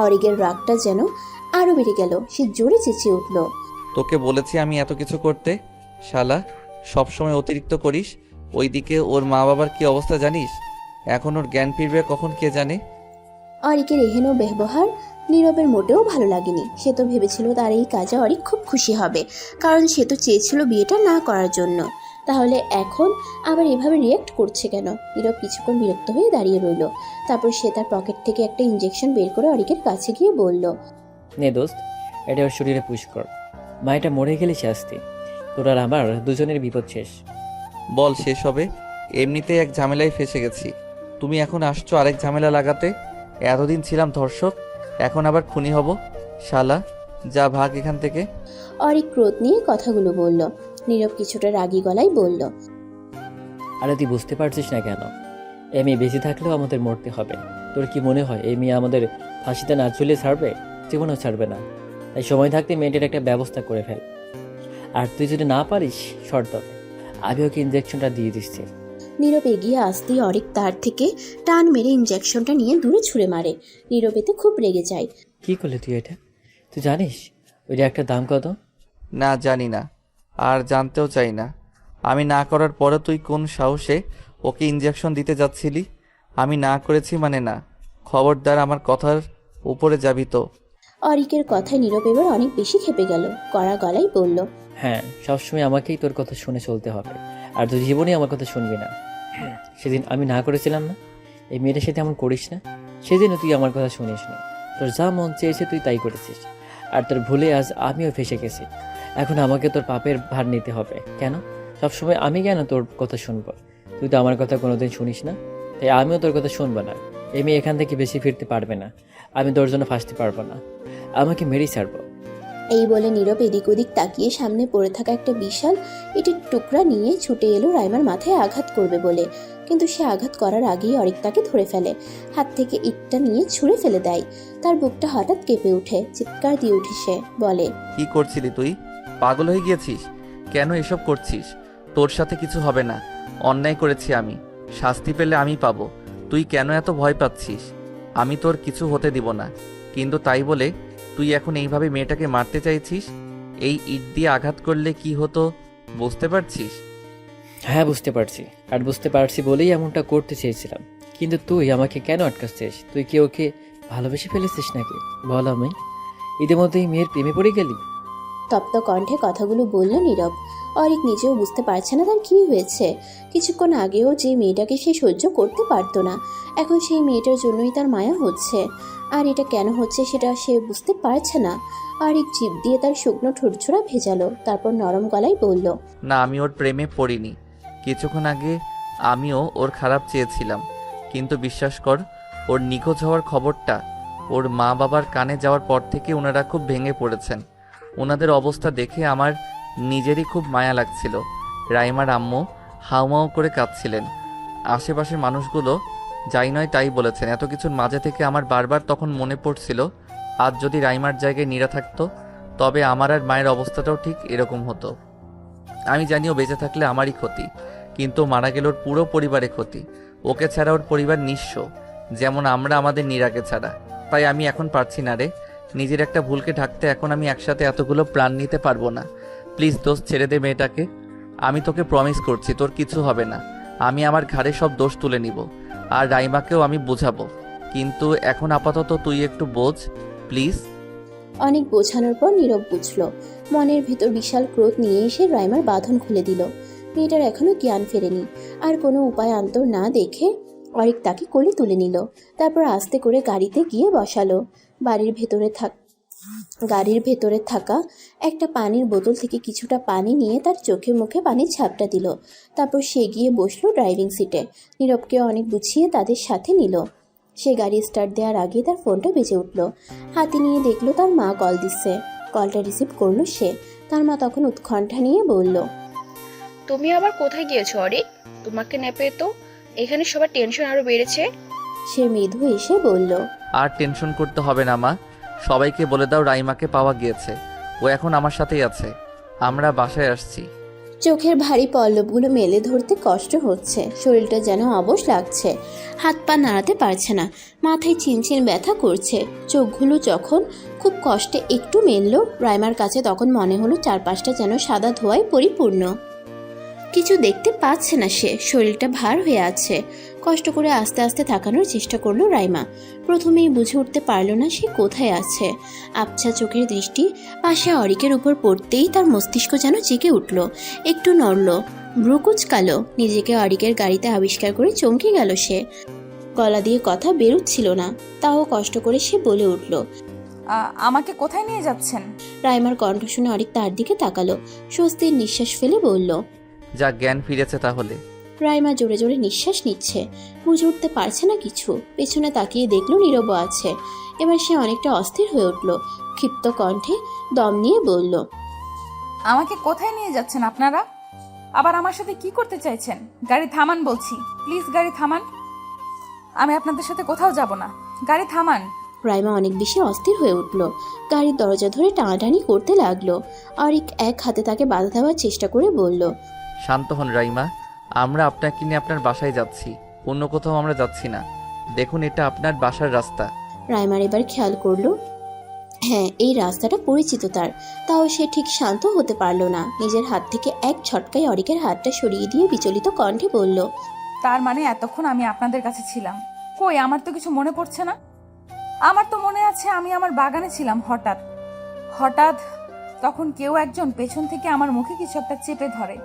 অরিকের রাগটা যেন আরো বেড়ে গেল। সে জোরে চেঁচিয়ে উঠল। তোকে বলেছি আমি এত কিছু করতে? শালা, সবসময় অতিরিক্ত করিস। ওইদিকে ওর মা বাবার কি অবস্থা জানিস? এখন ওর জ্ঞান ফিরবে কখন কে জানে। অরিকের এহেন ব্যবহার নীরবের মোটেও ভালো লাগেনি। সে তো ভেবেছিল তার এই কাজে অরিক খুব খুশি হবে, কারণ সে তো চেয়েছিল বিয়েটা না করার জন্য। তাহলে এখন আবার এভাবে রিয়েক্ট করছে কেন? নীরব কিছুক্ষণ বিরক্ত হয়ে দাঁড়িয়ে রইল। তারপর সে তার পকেট থেকে একটা ইঞ্জেকশন বের করে অরিকের কাছে গিয়ে বলল, নে দোস্ত, এটা ওর শরীরে পুশ কর। মায়েটা মরে গেলে শাস্তি। তোর আর আমার দুজনের বিপদ শেষ। বল শেষ হবে? এমনিতেই এক ঝামেলায় ফেসে গেছি, তুমি এখন আসছো আরেক ঝামেলা লাগাতে। এতদিন ছিলাম ধর্ষক, এখন আবার খুনি হব। শালা, যা ভাগ এখান থেকে। অরিক ক্রোধ নিয়ে কথাগুলো বলল। নীরব কিছুটা রাগী গলায় বলল, আরে তুই বুঝতে পারছিস না কেন? এই মেয়ে বেঁচে থাকলেও আমাদের মরতে হবে। তোর কি মনে হয় এই মেয়ে আমাদের ফাঁসিতে না ঝুলিয়ে ছাড়বে? জীবনেও ছাড়বে না। তাই সময় থাকতে মেয়েটার একটা ব্যবস্থা করে ফেল। আর তুই যদি না পারিস, শর্ত হবে, আমি ওকে ইঞ্জেকশনটা দিয়ে দিচ্ছি। নীরব এগিয়ে আসতেই অরিক তার থেকে টান মেরে ইঞ্জেকশনটা নিয়ে দূরে ছুঁড়ে মারে। নীরব এতে খুব রেগে যায়। কি করলে তুই এটা? তুই জানিস ওইটা একটা দাম কত? না, জানি না, আর জানতেও চাই না। আমি না করার পরে তুই কোন সাহসে ওকে ইঞ্জেকশন দিতে যাচ্ছিলি? আমি না করেছি মানে না। খবরদার আমার কথার উপরে যাবি তো। অরিকের কথায় নীরব এবার অনেক বেশি ক্ষেপে গেল। কড়া গলায় বলল, হ্যাঁ, সবসময় আমাকেই তোর কথা শুনে চলতে হবে, আর তুই জীবনেই আমার কথা শুনবি না। সেদিন আমি না করেছিলাম না, এই মেয়েটার সাথে এমন করিস না। সেদিনও তুই আমার কথা শুনিস না। তোর যা মন চেয়েছে তুই তাই করেছিস, আর তোর ভুলে আজ আমিও ফেসে গেছি। এখন আমাকে তোর পাপের ভার নিতে হবে। কেন? সবসময় আমি কেন তোর কথা শুনবো? তুই তো আমার কথা কোনোদিন শুনিস না, তাই আমিও তোর কথা শুনবো না। এই মেয়ে এখান থেকে বেশি ফিরতে পারবে না। আমি তোর জন্য ফাঁসতে পারবো না, আমাকে মেরেই ছাড়বো। এই বলে নীরব এদিক ওদিক তাকিয়ে সামনে পড়ে থাকা একটা বিশাল ইটের টুকরা নিয়ে ছুটে এলো রাইমার মাথায় আঘাত করবে বলে। কিন্তু সে আঘাত করার আগেই অরিক তাকে ধরে ফেলে। হাত থেকে ইটটা নিয়ে ছুঁড়ে ফেলে দেয়। তার বুকটা হঠাৎ কেঁপে ওঠে। চিৎকার দিয়ে উঠে সে বলে, কি করছিলি তুই? পাগল হয়ে গিয়েছিস? কেন এসব করছিস? তোর সাথে কিছু হবে না। অন্যায় করেছি আমি, শাস্তি পেলে আমি পাবো। তুই কেন এত ভয় পাচ্ছিস? আমি তোর কিছু হতে দিব না। কিন্তু তাই বলে তুই এখন এইভাবে মেয়েটাকে মারতে চাইছিস? এই ইট দিয়ে আঘাত করলে কি হতো বুঝতে পারছিস? হ্যাঁ, বুঝতে পারছি। আর বুঝতে পারছি বলেই এমনটা করতে চেয়েছিলাম। কিন্তু তুই আমাকে কেন আটকাচ্ছিস? তুই কি ওকে ভালোবেসে ফেলেছিস নাকি? বল, আমি ইতিমধ্যেই মেয়ের প্রেমে পড়ে গেলি? তপ্ত কণ্ঠে কথাগুলো বলল নীরব। অরিক নিজেও বুঝতে পারছে না তার কি হয়েছে। কিছুক্ষণ আগেও যে মেয়েটাকে সে সহ্য করতে পারতো না, এখন সেই মেয়েটার জন্যই তার মায়া হচ্ছে। আর এটা কেন হচ্ছে সেটা সে বুঝতে পারছে না। অরিক জিভ দিয়ে তার শুকনো ঠোঁটছোড়া ভেজালো, তারপর নরম গলায় বলল, না, আমি ওর প্রেমে পড়িনি। কিছুক্ষণ আগে আমিও ওর খারাপ চেয়েছিলাম, কিন্তু বিশ্বাস কর, ওর নিখোঁজ হওয়ার খবরটা ওর মা বাবার কানে যাওয়ার পর থেকে ওনারা খুব ভেঙে পড়েছেন। ওনাদের অবস্থা দেখে আমার নিজেরই খুব মায়া লাগছিল। রাইমার আম্মু হাউমাউ করে কাঁদছিলেন। আশেপাশের মানুষগুলো যাই নয় তাই বলেছেন। এত কিছুর মাঝে থেকে আমার বারবার তখন মনে পড়ছিল, আজ যদি রাইমার জায়গায় নীরা থাকতো, তবে আমার আর মায়ের অবস্থাটাও ঠিক এরকম হতো। আমি জানিও বেঁচে থাকলে আমারই ক্ষতি, কিন্তু মারা গেল ওর পুরো পরিবারে ক্ষতি। ওকে ছাড়া ওর পরিবার নিঃস্ব, যেমন আমরা আমাদের নীরাকে ছাড়া। তাই আমি এখন পারছি না রে, নিজের একটা ভুলকে ঢাকতে। এখন আমি একসাথে এতগুলো প্রাণ নিতে পারবো না। প্লিজ দোস্ত, ছেড়ে দে মেয়েটাকে। আমি তোকে প্রমিস করছি তোর কিছু হবে না। আমি আমার ঘাড়ে সব দোষ তুলে নিব, আর রাইমাকেও আমি বোঝাবো। কিন্তু এখন আপাতত তুই একটু বোঝ প্লিজ। অনেক বোঝানোর পর নীরব বুঝল। মনের ভেতর বিশাল ক্রোধ নিয়ে এসে রাইমার বাঁধন খুলে দিল। মেয়েটার এখনো জ্ঞান ফেরেনি। আর কোনো উপায় অন্তর না দেখে অরিক তাকে কোলে তুলে নিল। তারপর আস্তে করে গাড়িতে গিয়ে বসালো। গাড়ির ভেতরে থাকা একটা পানির বোতল থেকে কিছুটা পানি নিয়ে তার চোখে মুখে পানির ঝাপটা দিল। তারপর সে গিয়ে বসলো ড্রাইভিং সিটে। নীরবকে অনেক গুছিয়ে তাদের সাথে নিল। সে গাড়ি স্টার্ট দেওয়ার আগে তার ফোনটা বেজে উঠল। হাতে নিয়ে দেখলো তার মা কল দিচ্ছে। কলটা রিসিভ করলো সে। তার মা তখন উৎকণ্ঠা নিয়ে বলল, তুমি আবার কোথায় গিয়েছো অরিক? তোমাকে না পেয়ে তো এখানে সবার টেনশন আরো বেড়েছে। সে মৃদু এসে বলল, আর টেনশন করতে হবে না মা, সবাইকে বলে দাও রাইমাকে পাওয়া গিয়েছে। ও এখন আমার সাথেই আছে। আমরা বাসায় আসছি। চোখের ভারী পল্লবগুলো মেলে ধরতে কষ্ট হচ্ছে, শরীরটা যেন অবশ লাগছে, হাত পা নাড়াতে পারছে না, মাথায় চিনচিন ব্যথা করছে। চোখগুলো যখন খুব কষ্টে একটু মেলল রাইমার কাছে, তখন মনে হলো চারপাশটা যেন সাদা ধোঁয়ায় পরিপূর্ণ। কিছু দেখতে পাচ্ছে না সে, শরীরটা ভার হয়ে আছে। কষ্ট করে আস্তে আস্তে তাকানোর চেষ্টা করলো রাইমা। প্রথমেই বুঝে উঠতে পারলো না সে কোথায় আছে। আবছা চোখের দৃষ্টি পাশে অরিকের উপর পড়তেই তার মস্তিষ্ক যেন জেগে উঠল, একটু নড়ল, ভ্রু কুচকালো। নিজেকে অরিকের গাড়িতে আবিষ্কার করে চমকে গেল সে। গলা দিয়ে কথা বেরোচ্ছিল না, তাও কষ্ট করে সে বলে উঠল, আমাকে কোথায় নিয়ে যাচ্ছেন? রাইমার কণ্ঠ শুনে অরিক তার দিকে তাকালো, স্বস্তির নিঃশ্বাস ফেলে বলল, যা জ্ঞান ফিরেছে তাহলে। রাইমা জোরে জোরে নিঃশ্বাস নিচ্ছে, বুঝে উঠতে পারছে না কিছু। পেছনে তাকিয়ে দেখলো নীরব আছে। এবার সে অনেকটা অস্থির হয়ে উঠল, ক্ষিপ্ত কণ্ঠে দম নিয়ে বলল, আমাকে কোথায় নিয়ে যাচ্ছেন আপনারা? আবার আমার সাথে কি করতে চাইছেন? গাড়ি থামান বলছি, প্লিজ গাড়ি থামান। আমি আপনাদের সাথে কোথাও যাব না, গাড়ি থামান। রাইমা অনেক বেশি অস্থির হয়ে উঠল, গাড়ির দরজা ধরে টানাটানি করতে লাগলো। অরিক এক হাতে তাকে বাধা দেওয়ার চেষ্টা করে বলল, শান্ত হন রাইমা, আমরা আপনাকে নিয়ে আপনার বাসায় যাচ্ছি, অন্য কোথাও আমরা যাচ্ছি না। দেখুন এটা আপনার বাসার রাস্তা। রাইমার এবার খেয়াল করলো, হ্যাঁ এই রাস্তাটা পরিচিত তার। তাও সে ঠিক শান্ত হতে পারলো না। নিজের হাত থেকে এক ছটকায় অরিকের হাতটা সরিয়ে দিয়ে বিচলিত কণ্ঠে বলল, তার মানে এতক্ষণ আমি আপনাদের কাছে ছিলাম? কই, আমার তো কিছু মনে পড়ছে না। আমার তো মনে আছে আমি আমার বাগানে ছিলাম, হঠাৎ তখন কেউ একজন পেছন থেকে আমার মুখে কিছু একটা চেপে ধরে,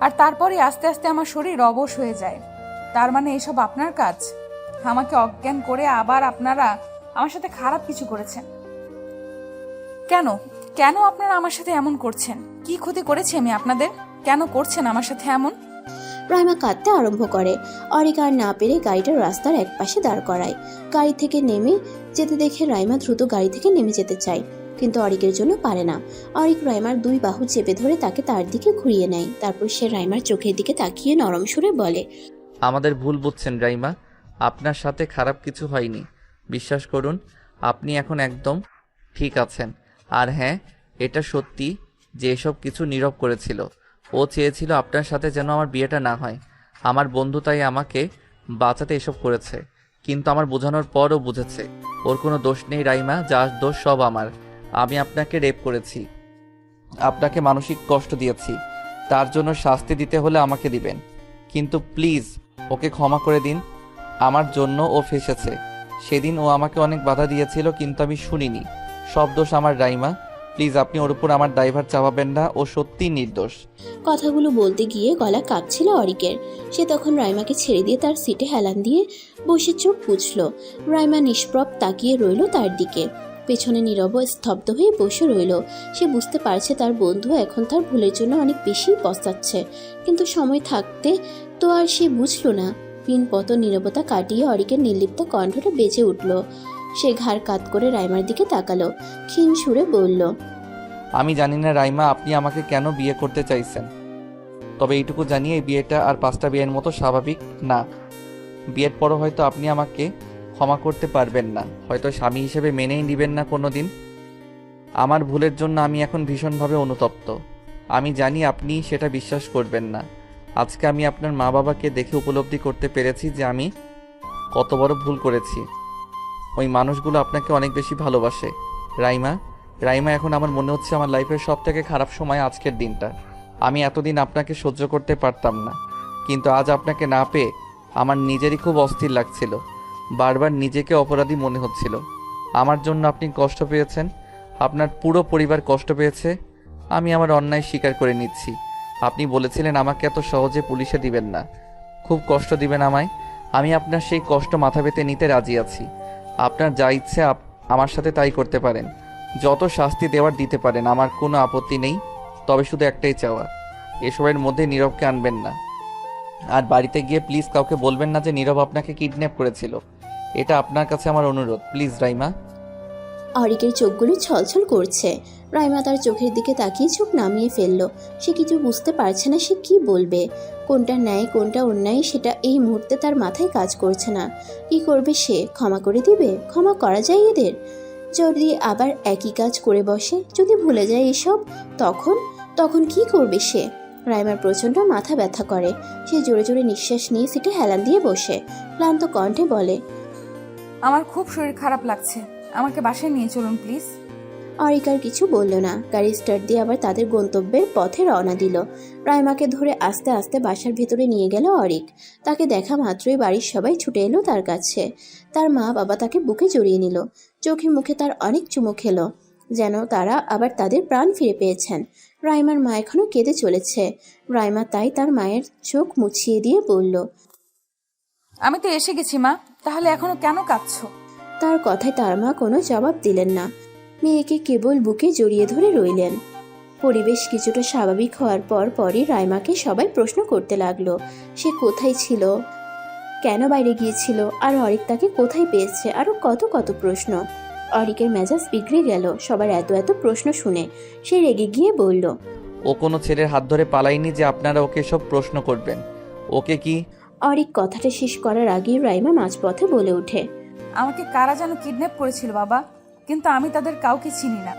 আর তারপরে আস্তে আস্তে আমার শরীর অবশ হয়ে যায়। তার মানে এসব আপনার কাজ? আমাকে অজ্ঞান করে আবার আপনারা আমার সাথে খারাপ কিছু করেছেন? কেন কেন আপনারা আমার সাথে এমন করছেন? কি ক্ষতি করেছি আমি আপনাদের? কেন করছেন আমার সাথে এমন? রাইমা কাঁদতে আরম্ভ করে। অরিক আর না পেরে গাড়িটা রাস্তার এক পাশে দাঁড় করায়। গাড়ি থেকে নেমে যেতে দেখে রাইমা দ্রুত গাড়ি থেকে নেমে যেতে চায়, কিন্তু অরিকের জন্য পারে না। অরিক রাইমার দুই বাহু চেপে ধরে তাকে তার দিকে ঘুরিয়ে নেয়। তারপর সে রাইমার চোখের দিকে তাকিয়ে নরম সুরে বলে, আমাদের ভুল বুঝছেন রাইমা, আপনার সাথে খারাপ কিছু হয়নি, বিশ্বাস করুন। আপনি এখন একদম ঠিক আছেন। আর হ্যাঁ, এটা সত্যি যে এসব কিছু নীরব করেছিল। ও চেয়েছিল আপনার সাথে যেন আমার বিয়েটা না হয়। আমার বন্ধু তাই আমাকে বাঁচাতে এসব করেছে, কিন্তু আমার বোঝানোর পরও বুঝেছে ওর কোনো দোষ নেই রাইমা, যার দোষ সব আমার। আমি আপনাকে রেপ করেছি, আপনাকে মানসিক কষ্ট দিয়েছি, তার জন্য শাস্তি দিতে হলে আমাকে দিবেন, কিন্তু প্লিজ ওকে ক্ষমা করে দিন। আমার জন্য ও ফেসেছে। সেদিন ও আমাকে অনেক বাধা দিয়েছিল, কিন্তু আমি শুনিনি। সব দোষ আমার রাইমা, প্লিজ আপনি ওর উপর আমার ড্রাইভার চাপাবেন না, ও সত্যিই নির্দোষ। কথাগুলো বলতে গিয়ে গলা কাঁপছিল অরিকের। সে তখন রাইমাকে ছেড়ে দিয়ে তার সিটে হেলান দিয়ে বসে চোখ বুঝল। রাইমা নিষ্প্রভ তাকিয়ে রইল তার দিকে, পেছনে নীরব স্তব্ধ হয়ে বসে রইল। সে বুঝতে পারছে তার বন্ধু এখন তার ভুলের জন্য অনেক বেশি পস্তাচ্ছে, কিন্তু সময় থাকতে তো আর সে বুঝল না। পিনপত নীরবতা কাটিয়ে অরিকের নির্লিপ্ত কণ্ঠটা বেজে উঠল। সে ঘাড় কাত করে রাইমার দিকে তাকালো, ক্ষীণ সুরে বলল, আমি জানি না রাইমা আপনি আমাকে কেন বিয়ে করতে চাইছেন, তবে এইটুকু জানি এই বিয়েটা আর 5টা বিয়ের মতো স্বাভাবিক না। বিয়ের পরও হয়তো আপনি আমাকে ক্ষমা করতে পারবেন না, হয়তো স্বামী হিসেবে মেনেই নেবেন না কোনো দিন। আমার ভুলের জন্য আমি এখন ভীষণভাবে অনুতপ্ত। আমি জানি আপনি সেটা বিশ্বাস করবেন না। আজকে আমি আপনার মা বাবাকে দেখে উপলব্ধি করতে পেরেছি যে আমি কত বড় ভুল করেছি। ওই মানুষগুলো আপনাকে অনেক বেশি ভালোবাসে রাইমা, এখন আমার মনে হচ্ছে আমার লাইফের সবথেকে খারাপ সময় আজকের দিনটা। আমি এতদিন আপনাকে সহ্য করতে পারতাম না, কিন্তু আজ আপনাকে না পেয়ে আমার নিজেরই খুব অস্থির লাগছিল। বারবার নিজেকে অপরাধী মনে হচ্ছিল। আমার জন্য আপনি কষ্ট পেয়েছেন, আপনার পুরো পরিবার কষ্ট পেয়েছে। আমি আমার অন্যায় স্বীকার করে নিচ্ছি। আপনি বলেছিলেন আমাকে এত সহজে পুলিশে দিবেন না, খুব কষ্ট দিবেন আমায়। আমি আপনার সেই কষ্ট মাথা পেতে নিতে রাজি আছি। আপনার যা ইচ্ছে আমার সাথে তাই করতে পারেন, যত শাস্তি দেওয়ার দিতে পারেন, আমার কোনো আপত্তি নেই। তবে শুধু একটাই চাওয়া, এসবের মধ্যে নীরবকে আনবেন না। আর বাড়িতে গিয়ে প্লিজ কাউকে বলবেন না যে নীরব আপনাকে কিডন্যাপ করেছিল। এটা আপনার কাছে আমার অনুরোধ, প্লিজ রাইমা। অরিকের চোখগুলো ছলছল করছে। রাইমা তার চোখের দিকে তাকিয়ে চোখ নামিয়ে ফেলল। সে কিছু বুঝতে পারছে না সে কি বলবে, কোনটা ন্যায় কোনটা অন্যায় সেটা এই মুহূর্তে তার মাথায় কাজ করছে না। কি করবে সে? ক্ষমা করে দিবে? ক্ষমা করা যায় এদের? যদি আবার একই কাজ করে বসে, যদি ভুলে যায় এসব, তখন তখন কি করবে সে? রাইমার প্রচণ্ড মাথা ব্যথা করে। সে জোরে জোরে নিঃশ্বাস নিয়ে সিটে হেলান দিয়ে বসে ক্লান্ত কণ্ঠে বলে, আমার খুব শরীর খারাপ লাগছে, আমাকে বাসায় নিয়ে চলুন প্লিজ। অরিক আর কিছু বলল না। গাড়ি স্টার্ট দিয়ে আবার তাদের গন্তব্যের পথে রওনা দিল। রাইমাকে ধরে আস্তে আস্তে বাসার ভেতরে নিয়ে গেল অরিক। তাকে দেখা মাত্রই বাড়ির সবাই ছুটে এলো তার কাছে। তার মা বাবা তাকে বুকে জড়িয়ে নিল। চোখে মুখে তার অনেক চুমু খেলো, যেন তারা আবার তাদের প্রাণ ফিরে পেয়েছেন। রাইমার মা এখনো কেঁদে চলেছে। রাইমা তাই তার মায়ের চোখ মুছিয়ে দিয়ে বলল, আমি তো এসে গেছি মা, তাহলে এখনো কেন কাঁদছো? তার কথায় তার মা কোনো জবাব দিলেন না। মেয়েকে কেবল বুকে জড়িয়ে ধরে রইলেন। পরিবেশ কিছুটা স্বাভাবিক হওয়ার পরই রাইমাকে সবাই প্রশ্ন করতে লাগলো, সে কোথায় ছিল, কেন বাইরে গিয়েছিল, আর অরিক তাকে কোথায় পেয়েছে, আরো কত কত প্রশ্ন। অরিকের মেজাজ বিগড়ে গেল সবার এত এত প্রশ্ন শুনে। সে রেগে গিয়ে বলল, ও কোনো ছেলের হাত ধরে পালায়নি যে আপনারা ওকে সব প্রশ্ন করবেন। ওকে কি? অরিক কথাটা শেষ করার আগেই রাইমা মাঝপথে বলে ওঠে, আমাকে কারা যেন কিডন্যাপ করেছিল বাবা, কিন্তু আমি তাদের কাউকে চিনি না।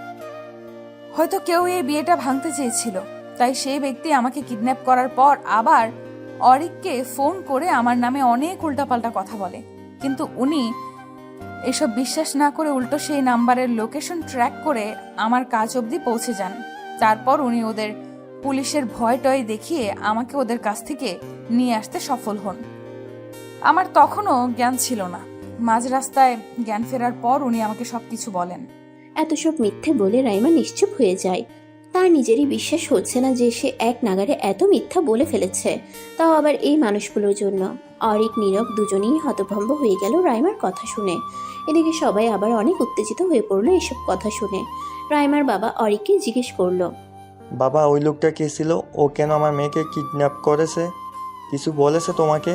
হয়তো কেউ এই বিয়েটা ভাঙতে চেয়েছিল, তাই সেই ব্যক্তি আমাকে কিডন্যাপ করার পর আবার অরিককে ফোন করে আমার নামে অনেক উল্টাপাল্টা কথা বলে। কিন্তু উনি এসব বিশ্বাস না করে উল্টো সেই নাম্বারের লোকেশন ট্র্যাক করে আমার কাজ অবধি পৌঁছে যান। তারপর উনি ওদের পুলিশের ভয় টয় দেখিয়ে আমাকে ওদের কাছ থেকে নিয়ে আসতে সফল হন। আমার তখনও জ্ঞান ছিল না। মাঝ রাস্তায় জ্ঞান ফেরার পর উনি আমাকে সবকিছু বলেন। এত সব মিথ্যে বলে রাইমা নিশ্চুপ হয়ে যায়। তার নিজেরই বিশ্বাস হচ্ছে না যে সে এক নাগারে এত মিথ্যা বলে ফেলেছে, তাও আবার এই মানুষগুলোর জন্য। অরিক নীরব দুজনেই হতভম্ব হয়ে গেল রাইমার কথা শুনে। এদিকে সবাই আবার অনেক উত্তেজিত হয়ে পড়লো এসব কথা শুনে। রাইমার বাবা অরিককে জিজ্ঞেস করলো, বাবা, ওই লোকটা কে ছিল? ও কেন আমার মেয়েকে কিডন্যাপ করেছে? কিছু বলেছে তোমাকে?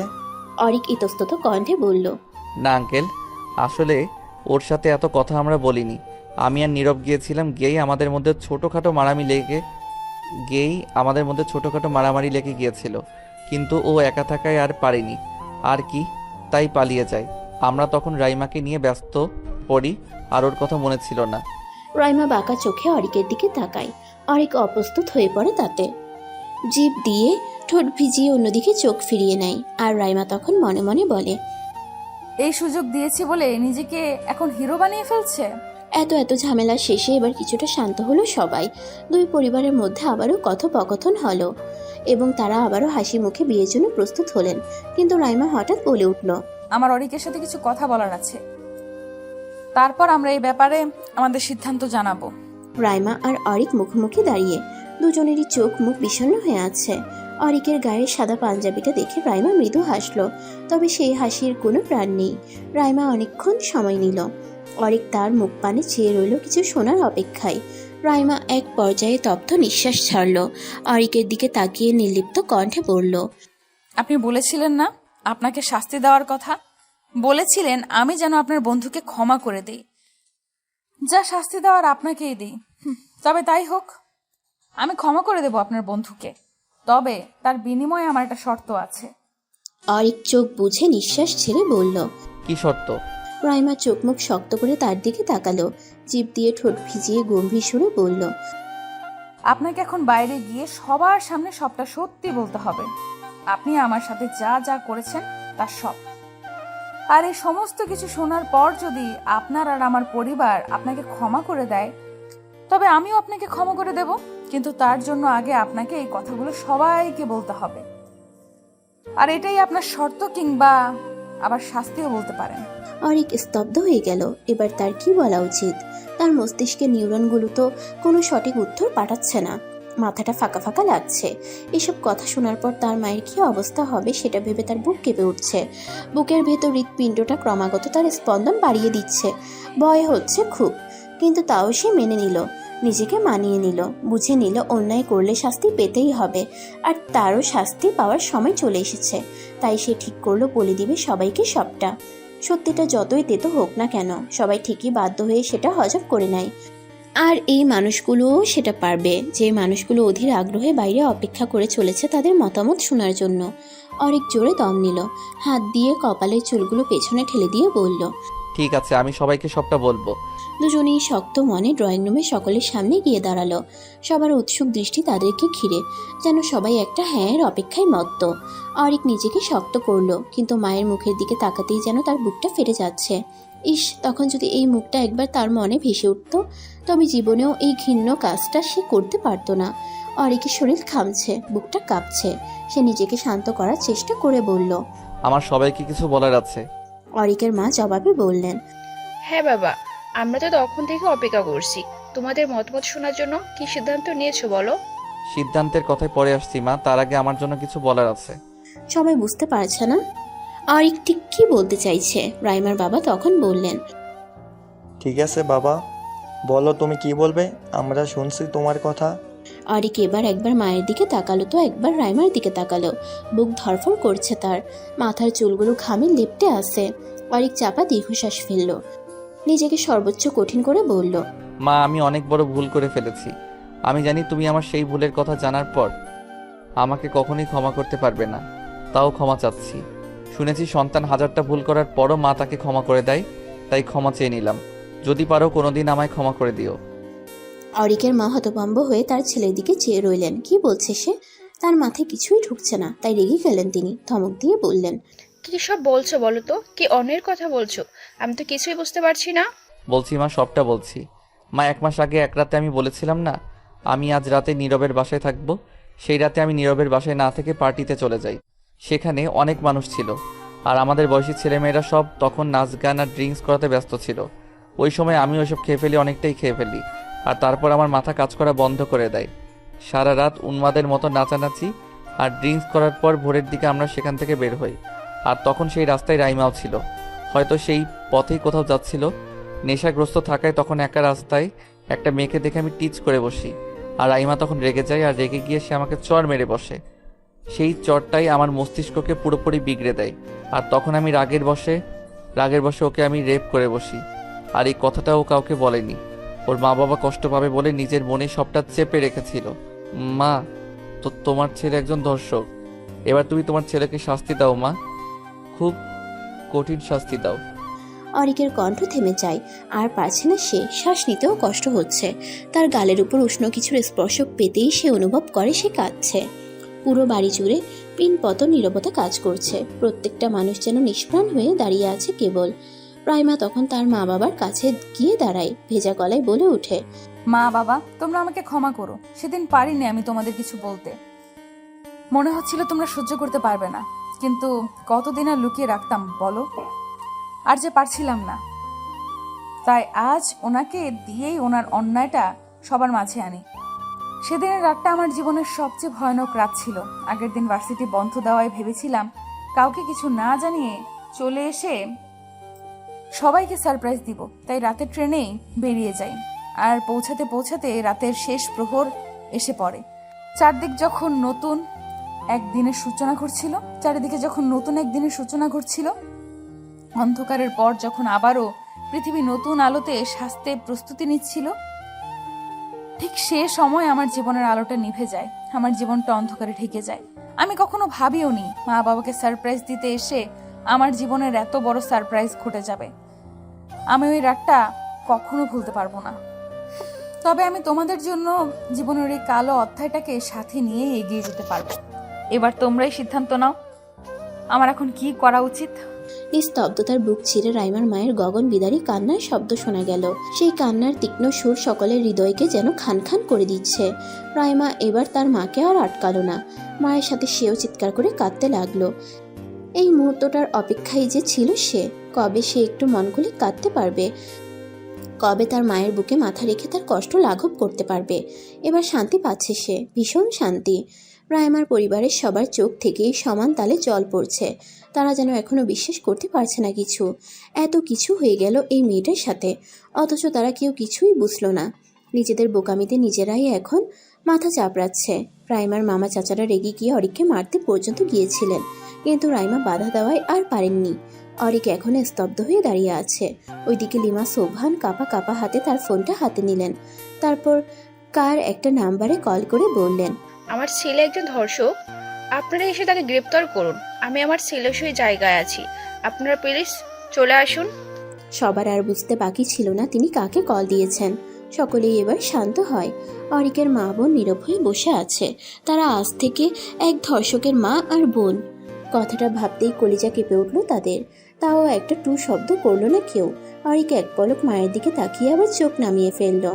অরিক ইতস্তত কণ্ঠে বলল, না আঙ্কেল, আসলে ওর সাথে এত কথা আমরা বলিনি। আমি আর নীরব গিয়েছিলাম, গিয়েই আমাদের মধ্যে ছোটোখাটো মারামারি লেগে গিয়েছিল। কিন্তু ও একা থাকায় আর পারেনি আর কি, তাই পালিয়ে যায়। আমরা তখন রাইমাকে নিয়ে ব্যস্ত পড়ি, আর ওর কথা মনে ছিল না। রাইমা বাঁকা চোখে অরিকের দিকে তাকায়। অরিক অপ্রস্তুত হয়ে পড়ে তাতে। জিভ দিয়ে ঠোঁট ভিজিয়ে অন্যদিকে চোখ ফিরিয়ে নেয়। আর রাইমা তখন মনে মনে বলে, এই সুযোগ দিয়েছি বলে নিজেকে এখন হিরো বানিয়ে ফেলছে। এত ঝামেলা শেষে এবার কিছুটা শান্ত হলো সবাই। দুই পরিবারের মধ্যে আবারও কথোপকথন হলো এবং তারা আবারও হাসি মুখে বিয়ের জন্য প্রস্তুত হলেন। কিন্তু রাইমা হঠাৎ বলে উঠল, আমার অরিকের সাথে কিছু কথা বলার আছে, তারপর আমরা এই ব্যাপারে আমাদের সিদ্ধান্ত জানাবো। রাইমা আর অরিক মুখোমুখি দাঁড়িয়ে, দুজনেরই চোখ মুখ বিষণ্ণ হয়ে আছে। অরিকের গায়ে সাদা পাঞ্জাবিটা দেখে রাইমা মৃদু হাসলো, তবে সেই হাসির কোনো প্রাণ নেই। রাইমা অনেকক্ষণ সময় নিল। অরিক তার মুখ পানে চেয়ে রইল কিছু শোনার অপেক্ষায়। রাইমা এক পর্যায়ে তপ্ত নিঃশ্বাস ছাড়ল। অরিকের দিকে তাকিয়ে নির্লিপ্ত কণ্ঠে বলল, আপনি বলেছিলেন না আপনাকে শাস্তি দেওয়ার কথা? বলেছিলেন আমি যেন আপনার বন্ধুকে ক্ষমা করে দিই। যা শাস্তি দেওয়ার আপনাকেই দিই। তবে তাই হোক, আমি ক্ষমা করে দেব আপনার বন্ধুকে, তবে তার বিনিময়ে আমার একটা শর্ত আছে। অরিক চোখ বুঝে নিঃশ্বাস ছেড়ে বলল, কি শর্ত? রাইমা চোখ মুখ শক্ত করে তার দিকে তাকালো। জিভ দিয়ে ঠোঁট ভিজিয়ে গম্ভীর সুরে বলল, আপনাকে এখন বাইরে গিয়ে সবার সামনে সবটা সত্যি বলতে হবে। আপনি আমার সাথে যা যা করেছেন তার সব। আর এই সমস্ত কিছু শোনার পর যদি আপনার আর আমার পরিবার আপনাকে ক্ষমা করে দেয়, তবে আমিও আপনাকে ক্ষমা করে দেব। কিন্তু তার জন্য আগে আপনাকে এই কথাগুলো সবাইকে বলতে হবে। আর এটাই আপনার শর্ত, কিংবা আবার শাস্তিও বলতে পারেন। অরিক স্তব্ধ হয়ে গেল। এবার তার কি বলা উচিত? তার মস্তিষ্কের নিউরনগুলো তো কোনো সঠিক উত্তর পাঠাচ্ছে না। মাথাটা ফাঁকা ফাঁকা লাগছে। এসব কথা শোনার পর তার মায়ের কি অবস্থা হবে সেটা ভেবে তার বুক কেঁপে উঠছে। বুকের ভেতর হৃৎপিণ্ডটা ক্রমাগত তার স্পন্দন বাড়িয়ে দিচ্ছে। ভয় হচ্ছে খুব, কিন্তু তাও সে মেনে নিল, নিজেকে মানিয়ে নিল, বুঝে নিল অন্যায় করলে শাস্তি পেতেই হবে, আর তারও শাস্তি পাওয়ার সময় চলে এসেছে। তাই সে ঠিক করলো বলে দিবে সবাইকে সবটা। সত্যিটা যতই তেতো হোক না কেন, সবাই ঠিকই বাধ্য হয়ে সেটা হজম করে নেয়। আর এই মানুষগুলোও সেটা পারবে, যে মানুষগুলো অধীর আগ্রহে বাইরে অপেক্ষা করে চলেছে তাদের মতামত শোনার জন্য। অরিক জোরে দম নিল, হাত দিয়ে কপালের চুলগুলো পেছনে ঠেলে দিয়ে বলল, ঠিক আছে, আমি সবাইকে সবটা বলবো। দুজনেই শক্ত মনে ড্রয়িং রুমে সকলের সামনে গিয়ে দাঁড়ালো। সবার উৎসুক দৃষ্টি তাদেরকে ঘিরে, যেন সবাই একটা হ্যাঁয়ের অপেক্ষায় মত্ত। অরিক নিজেকে শক্ত করলো, কিন্তু মায়ের মুখের দিকে তাকাতেই যেন তার বুকটা ফেটে যাচ্ছে। ইস, তখন যদি এই মুখটা একবার তার মনে ভেসে উঠত, তবে জীবনেও এই ঘৃণ্য কাজটা সে করতে পারতো না। অরিকের শরীর ঘামছে, বুকটা কাঁপছে। সে নিজেকে শান্ত করার চেষ্টা করে বলল। আমার সবাইকে কিছু বলার আছে। অরিকের মা জবাবে বললেন, হ্যাঁ বাবা, আমরা তো তখন থেকে অপেক্ষা করছি তোমাদের মতামত শোনার জন্য। কি সিদ্ধান্ত নিয়েছো বলো? সিদ্ধান্তের কথায় পরে আসছি মা, তার আগে আমার জন্য কিছু বলার আছে। সবাই বুঝতে পারছে না অরিক ঠিক কি বলতে চাইছে। রাইমার বাবা তখন বললেন, ঠিক আছে বাবা, বলো তুমি কি বলবে, আমরা শুনছি তোমার কথা। অরিক এবার একবার মায়ের দিকে তাকালো তো একবার রাইমার দিকে তাকালো। বুক ধরফর করছে তার, মাথার চুলগুলো ঘামে লেপ্টে আছে। অরিক চাপা দীর্ঘশ্বাস ফেলল, নিজেকে সর্বোচ্চ কঠিন করে বলল, মা, আমি অনেক বড় ভুল করে ফেলেছি। আমি জানি তুমি আমার সেই ভুলের কথা জানার পর আমাকে কখনোই ক্ষমা করতে পারবে না, তাও ক্ষমা চাচ্ছি। শুনেছি সন্তান হাজারটা ভুল করার পরও মা তাকে ক্ষমা করে দেয়, তাই ক্ষমা চেয়ে নিলাম। যদি পারো কোনোদিন আমায় ক্ষমা করে দিও। অরিকের মা হতভম্ব হয়ে তার ছেলের দিকে চেয়ে রইলেন। কি বলছে সে? তার মাথায় কিছুই ঢুকছে না, তাই রেগে গেলেন তিনি। ধমক দিয়ে বললেন, কি সব বলছো বলো তো? কি অন্যের কথা বলছো? আমি তো কিছুই বুঝতে পারছি না। বলছি মা, সবটা বলছি। মা, 1 মাস আগে এক রাতে আমি বলেছিলাম না আমি আজ রাতে নীরবের বাসায় থাকবো। সেই রাতে আমি নীরবের বাসায় না থেকে পার্টিতে চলে যাই। সেখানে অনেক মানুষ ছিল, আর আমাদের বয়সী ছেলেমেয়েরা সব তখন নাচ গান আর ড্রিঙ্কস করাতে ব্যস্ত ছিল। ওই সময় আমি ওইসব খেয়ে ফেলি, অনেকটাই খেয়ে ফেলি। আর তারপর আমার মাথা কাজ করা বন্ধ করে দেয়। সারা রাত উন্মাদের মতো নাচানাচি আর ড্রিঙ্কস করার পর ভোরের দিকে আমরা সেখান থেকে বের হই। আর তখন সেই রাস্তায় রাইমাও ছিল, হয়তো সেই পথেই কোথাও যাচ্ছিল। নেশাগ্রস্ত থাকায় তখন একা রাস্তায় একটা মেয়েকে দেখে আমি টিচ করে বসি, আর রাইমা তখন রেগে যায়, আর রেগে গিয়ে সে আমাকে চড় মেরে বসে। সেই চড়টাই আমার মস্তিষ্ককে পুরোপুরি বিগড়ে দেয়। আর তখন আমি রাগের বশে ওকে আমি রেপ করে বসি। আর এই কথাটা ও কাউকে বলেনি, ওর মা বাবা কষ্ট পাবে বলে নিজের মনে সবটা চেপে রেখেছিল। মা, তো তোমার ছেলে একজন ধর্ষক। এবার তুমি তোমার ছেলেকে শাস্তি দাও মা, খুব কঠিন শাস্তি দাও। অরিকের কণ্ঠ থেমে যায়, আর পারছে না সে। শ্বাস নিতেও কষ্ট হচ্ছে। তার গালের উপর উষ্ণ কিছুর স্পর্শ পেতেই সে অনুভব করে সে কাঁদছে। পুরো বাড়ি জুড়ে পিনপত নীরবতা কাজ করছে। প্রত্যেকটা মানুষ যেন নিষ্প্রাণ হয়ে দাঁড়িয়ে আছে কেবল। রাইমা তখন তার মা বাবার কাছে গিয়ে দাঁড়ায়, ভেজা গলায় বলে ওঠে, মা বাবা, তোমরা আমাকে ক্ষমা করো। সেদিন পারিনি আমি তোমাদের কিছু বলতে। মনে হচ্ছিল তোমরা সহ্য করতে পারবে না, কিন্তু কতদিন আর লুকিয়ে রাখতাম বলো? আর যে পারছিলাম না, তাই আজ ওনাকে দিয়েই ওনার অন্যায়টা সবার মাঝে আনি। সেদিনের রাতটা আমার জীবনের সবচেয়ে ভয়ানক রাত ছিল। আগের দিন ভার্সিটি বন্ধ দেওয়ায় ভেবেছিলাম কাউকে কিছু না জানিয়ে চলে এসে সবাইকে সারপ্রাইজ দিব, তাই রাতের ট্রেনেই বেরিয়ে যাই। আর পৌঁছাতে পৌঁছাতে রাতের শেষ প্রহর এসে পড়ে। চারদিকে যখন নতুন একদিনের সূচনা ঘটছিল, অন্ধকারের পর যখন আবারও পৃথিবী নতুন আলোতে সাজতে প্রস্তুতি নিচ্ছিল, ঠিক সে সময় আমার জীবনের আলোটা নিভে যায়, আমার জীবনটা অন্ধকারে ঢেকে যায়। আমি কখনো ভাবিও নি মা বাবাকে সারপ্রাইজ দিতে এসে আমার জীবনের এত বড় সারপ্রাইজ ঘটে যাবে। আমি ওই রাতটা কখনো ভুলতে পারবো না। তবে আমি তোমাদের জন্য জীবনের এই কালো অধ্যায়টাকে সাথে নিয়ে এগিয়ে যেতে পারবো। এবার তোমরাই সিদ্ধান্ত নাও, আমার এখন কি করা উচিত। নিস্তব্ধতার বুক ছিঁড়ে রাইমার মায়ের গগন বিদারী কান্নার শব্দ শোনা গেল। সেই কান্নার তীক্ষ্ণ সুর সকলের হৃদয়কে যেন খান খান করে দিচ্ছে। রাইমা এবার তার মাকে আর আটকালো না, মায়ের সাথে সেও চিৎকার করে কাঁদতে লাগলো। এই মুহূর্তটার অপেক্ষায় যে ছিল সে। কবে সে একটু মন খুলে কাঁদতে পারবে, কবে তার মায়ের বুকে মাথা রেখে তার কষ্ট লাঘব করতে পারবে। এবার শান্তি পাচ্ছে সে, ভীষণ শান্তি। রাইমার পরিবারের সবার চোখ থেকে সমান তালে জল পড়ছে। তারা যেন এখনো বিশ্বাস করতে পারছে না কিছু, এত কিছু হয়ে গেল এই মেয়েটার সাথে, অথচ তারা কেউ কিছুই বুঝলো না। নিজেদের বোকামিতে নিজেরাই এখন মাথা চাপড়াচ্ছে। রাইমার মামা চাচারা রেগে গিয়ে অরিককে মারতে পর্যন্ত গিয়েছিলেন, কিন্তু রাইমা বাধা দেওয়ায় আর পারেননি। অরিক এখন স্তব্ধ হয়ে দাঁড়িয়ে আছে। ওইদিকে লিমা সোভান কাপা কাপা হাতে তার ফোনটা হাতে নিলেন। তারপর কার একটা নাম্বারে কল করে বললেন, আমার ছেলে একজন ধর্ষক, আপনারা এসে তাকে গ্রেপ্তার করুন। আমি আমার ছেলের সই জায়গায় আছি, আপনারা প্লিজ চলে আসুন। সবার আর বুঝতে বাকি ছিল না তিনি কাকে কল দিয়েছেন। সকলেই এবার শান্ত হয়। অরিকের মা বোন নীরব হয়ে বসে আছে। তারা আজ থেকে এক ধর্ষকের মা আর বোন। কথাটা ভাবতেই কলিজা কেঁপে উঠল তাদের। তাও একটা টু শব্দ করলো না কেউ। অরিক এক পলক মায়ের দিকে তাকিয়ে আবার চোখ নামিয়ে ফেলল।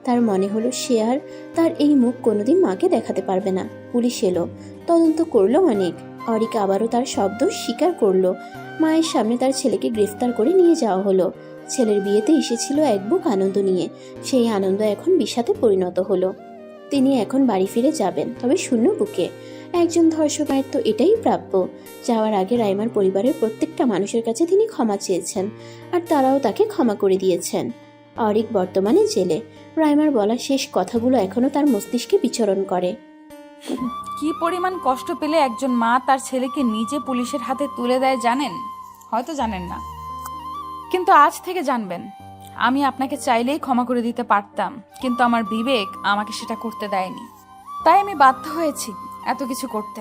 তার মনে হলো সে আর তার এই মুখ কোনোদিন মাকে দেখাতে পারবে না। পুলিশ এলো, তদন্ত করলো অনেক। অরিক আবারও তার শব্দ স্বীকার করলো। মায়ের সামনে তার ছেলেকে গ্রেফতার করে নিয়ে যাওয়া হলো। ছেলের বিয়েতে এসেছিল এক বুক আনন্দ নিয়ে, সেই আনন্দ এখন বিষাদে পরিণত হলো। তিনি এখন বাড়ি ফিরে যাবেন, তবে শূন্য বুকে। একজন ধর্ষকের তো এটাই প্রাপ্য। যাওয়ার আগে রাইমার পরিবারের প্রত্যেকটা মানুষের কাছে তিনি ক্ষমা চেয়েছেন, আর তারাও তাকে ক্ষমা করে দিয়েছেন। অরিক বর্তমানে জেলে। রাইমার বলা শেষ কথাগুলো এখনো তার মস্তিষ্কে বিচরণ করে। কি পরিমাণ কষ্ট পেলে একজন মা তার ছেলেকে নিজে পুলিশের হাতে তুলে দেয় জানেন? হয়তো জানেন না, কিন্তু আজ থেকে জানবেন। আমি আপনাকে চাইলেই ক্ষমা করে দিতে পারতাম, কিন্তু আমার বিবেক আমাকে সেটা করতে দেয়নি। তাই আমি বাধ্য হয়েছি এত কিছু করতে।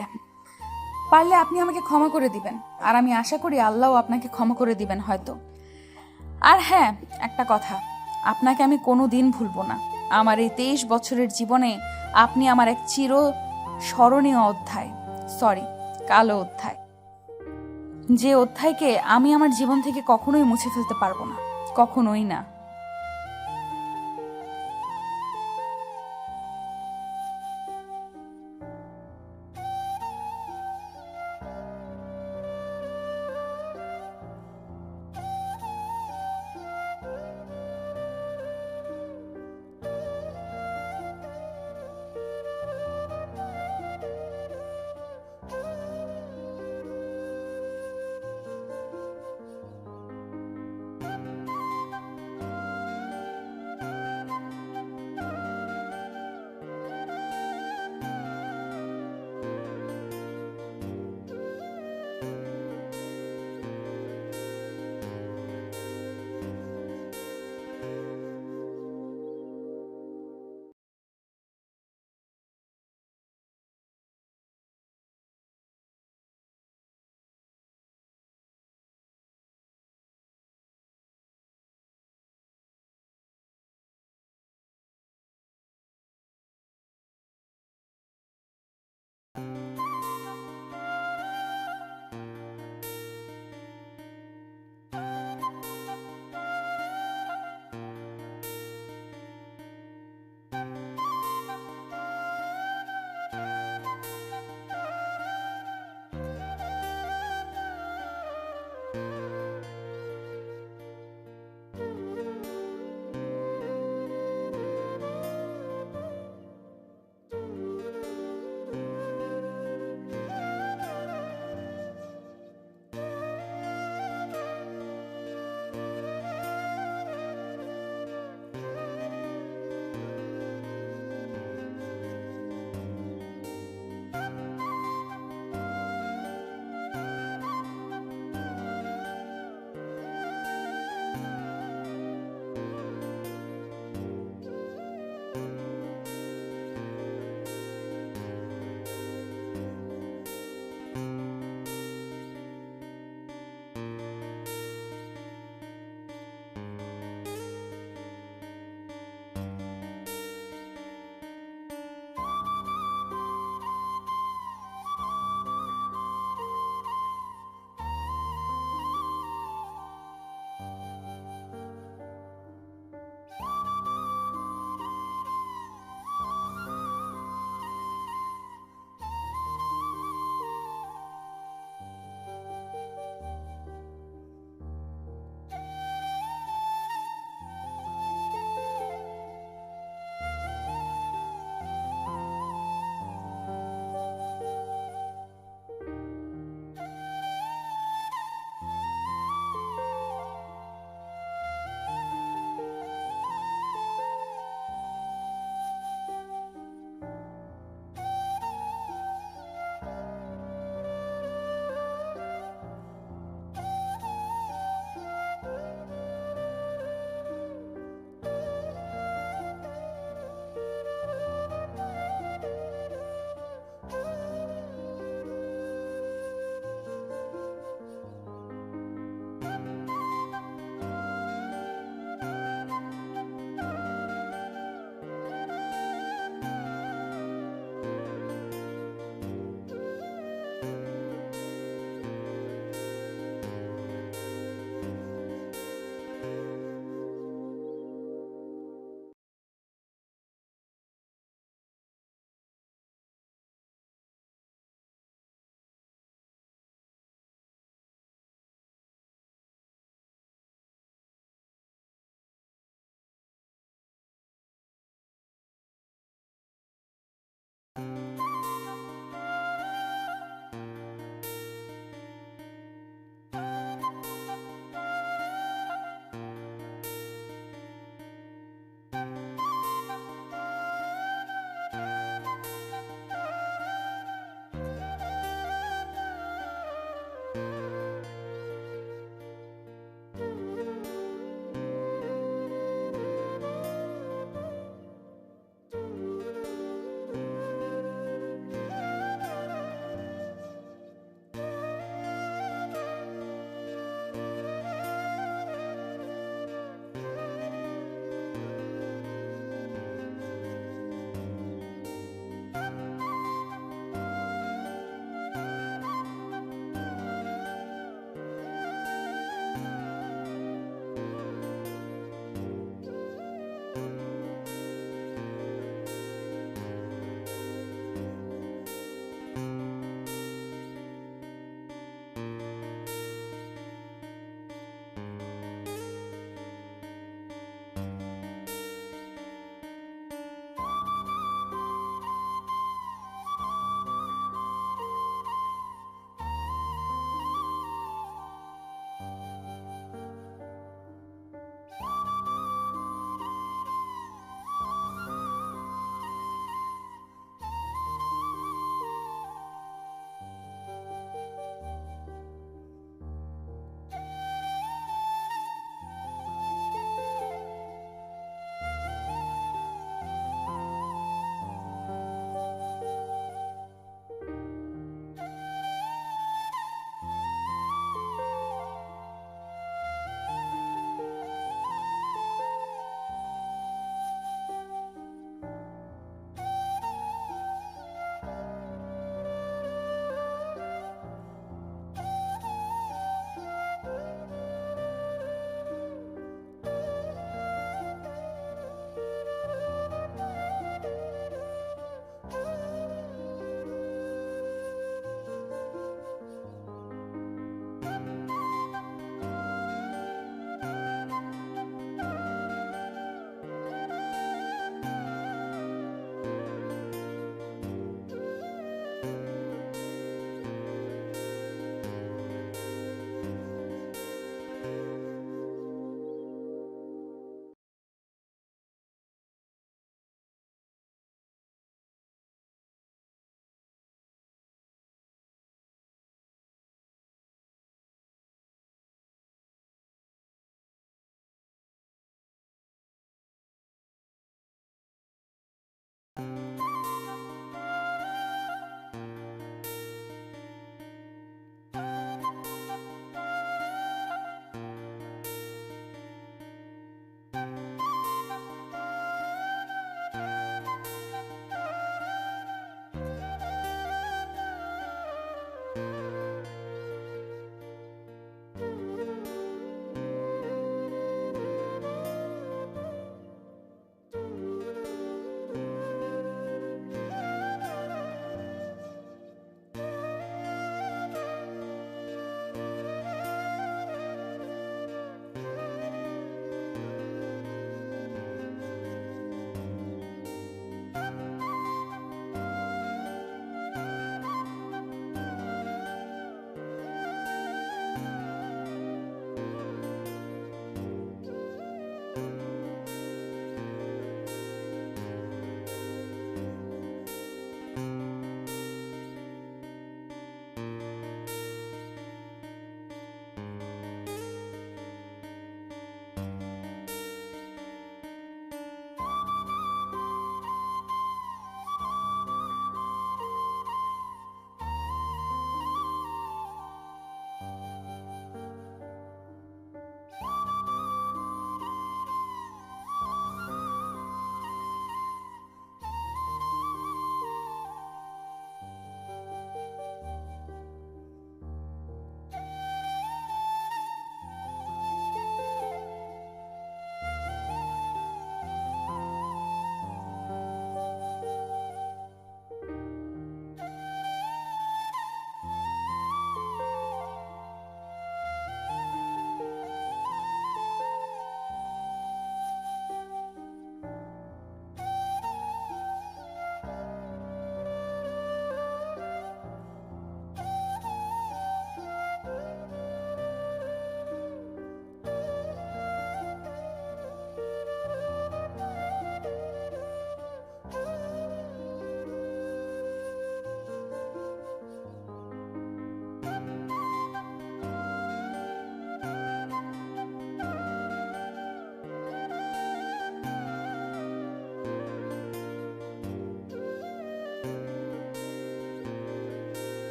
পারলে আপনি আমাকে ক্ষমা করে দিবেন, আর আমি আশা করি আল্লাহও আপনাকে ক্ষমা করে দিবেন হয়তো। আর হ্যাঁ, একটা কথা, আপনাকে আমি কোনো দিন ভুলবো না। আমার এই 23 বছরের জীবনে আপনি আমার এক চির স্মরণীয় অধ্যায়, কালো অধ্যায়, যে অধ্যায়কে আমি আমার জীবন থেকে কখনোই মুছে ফেলতে পারবো না, কখনোই না।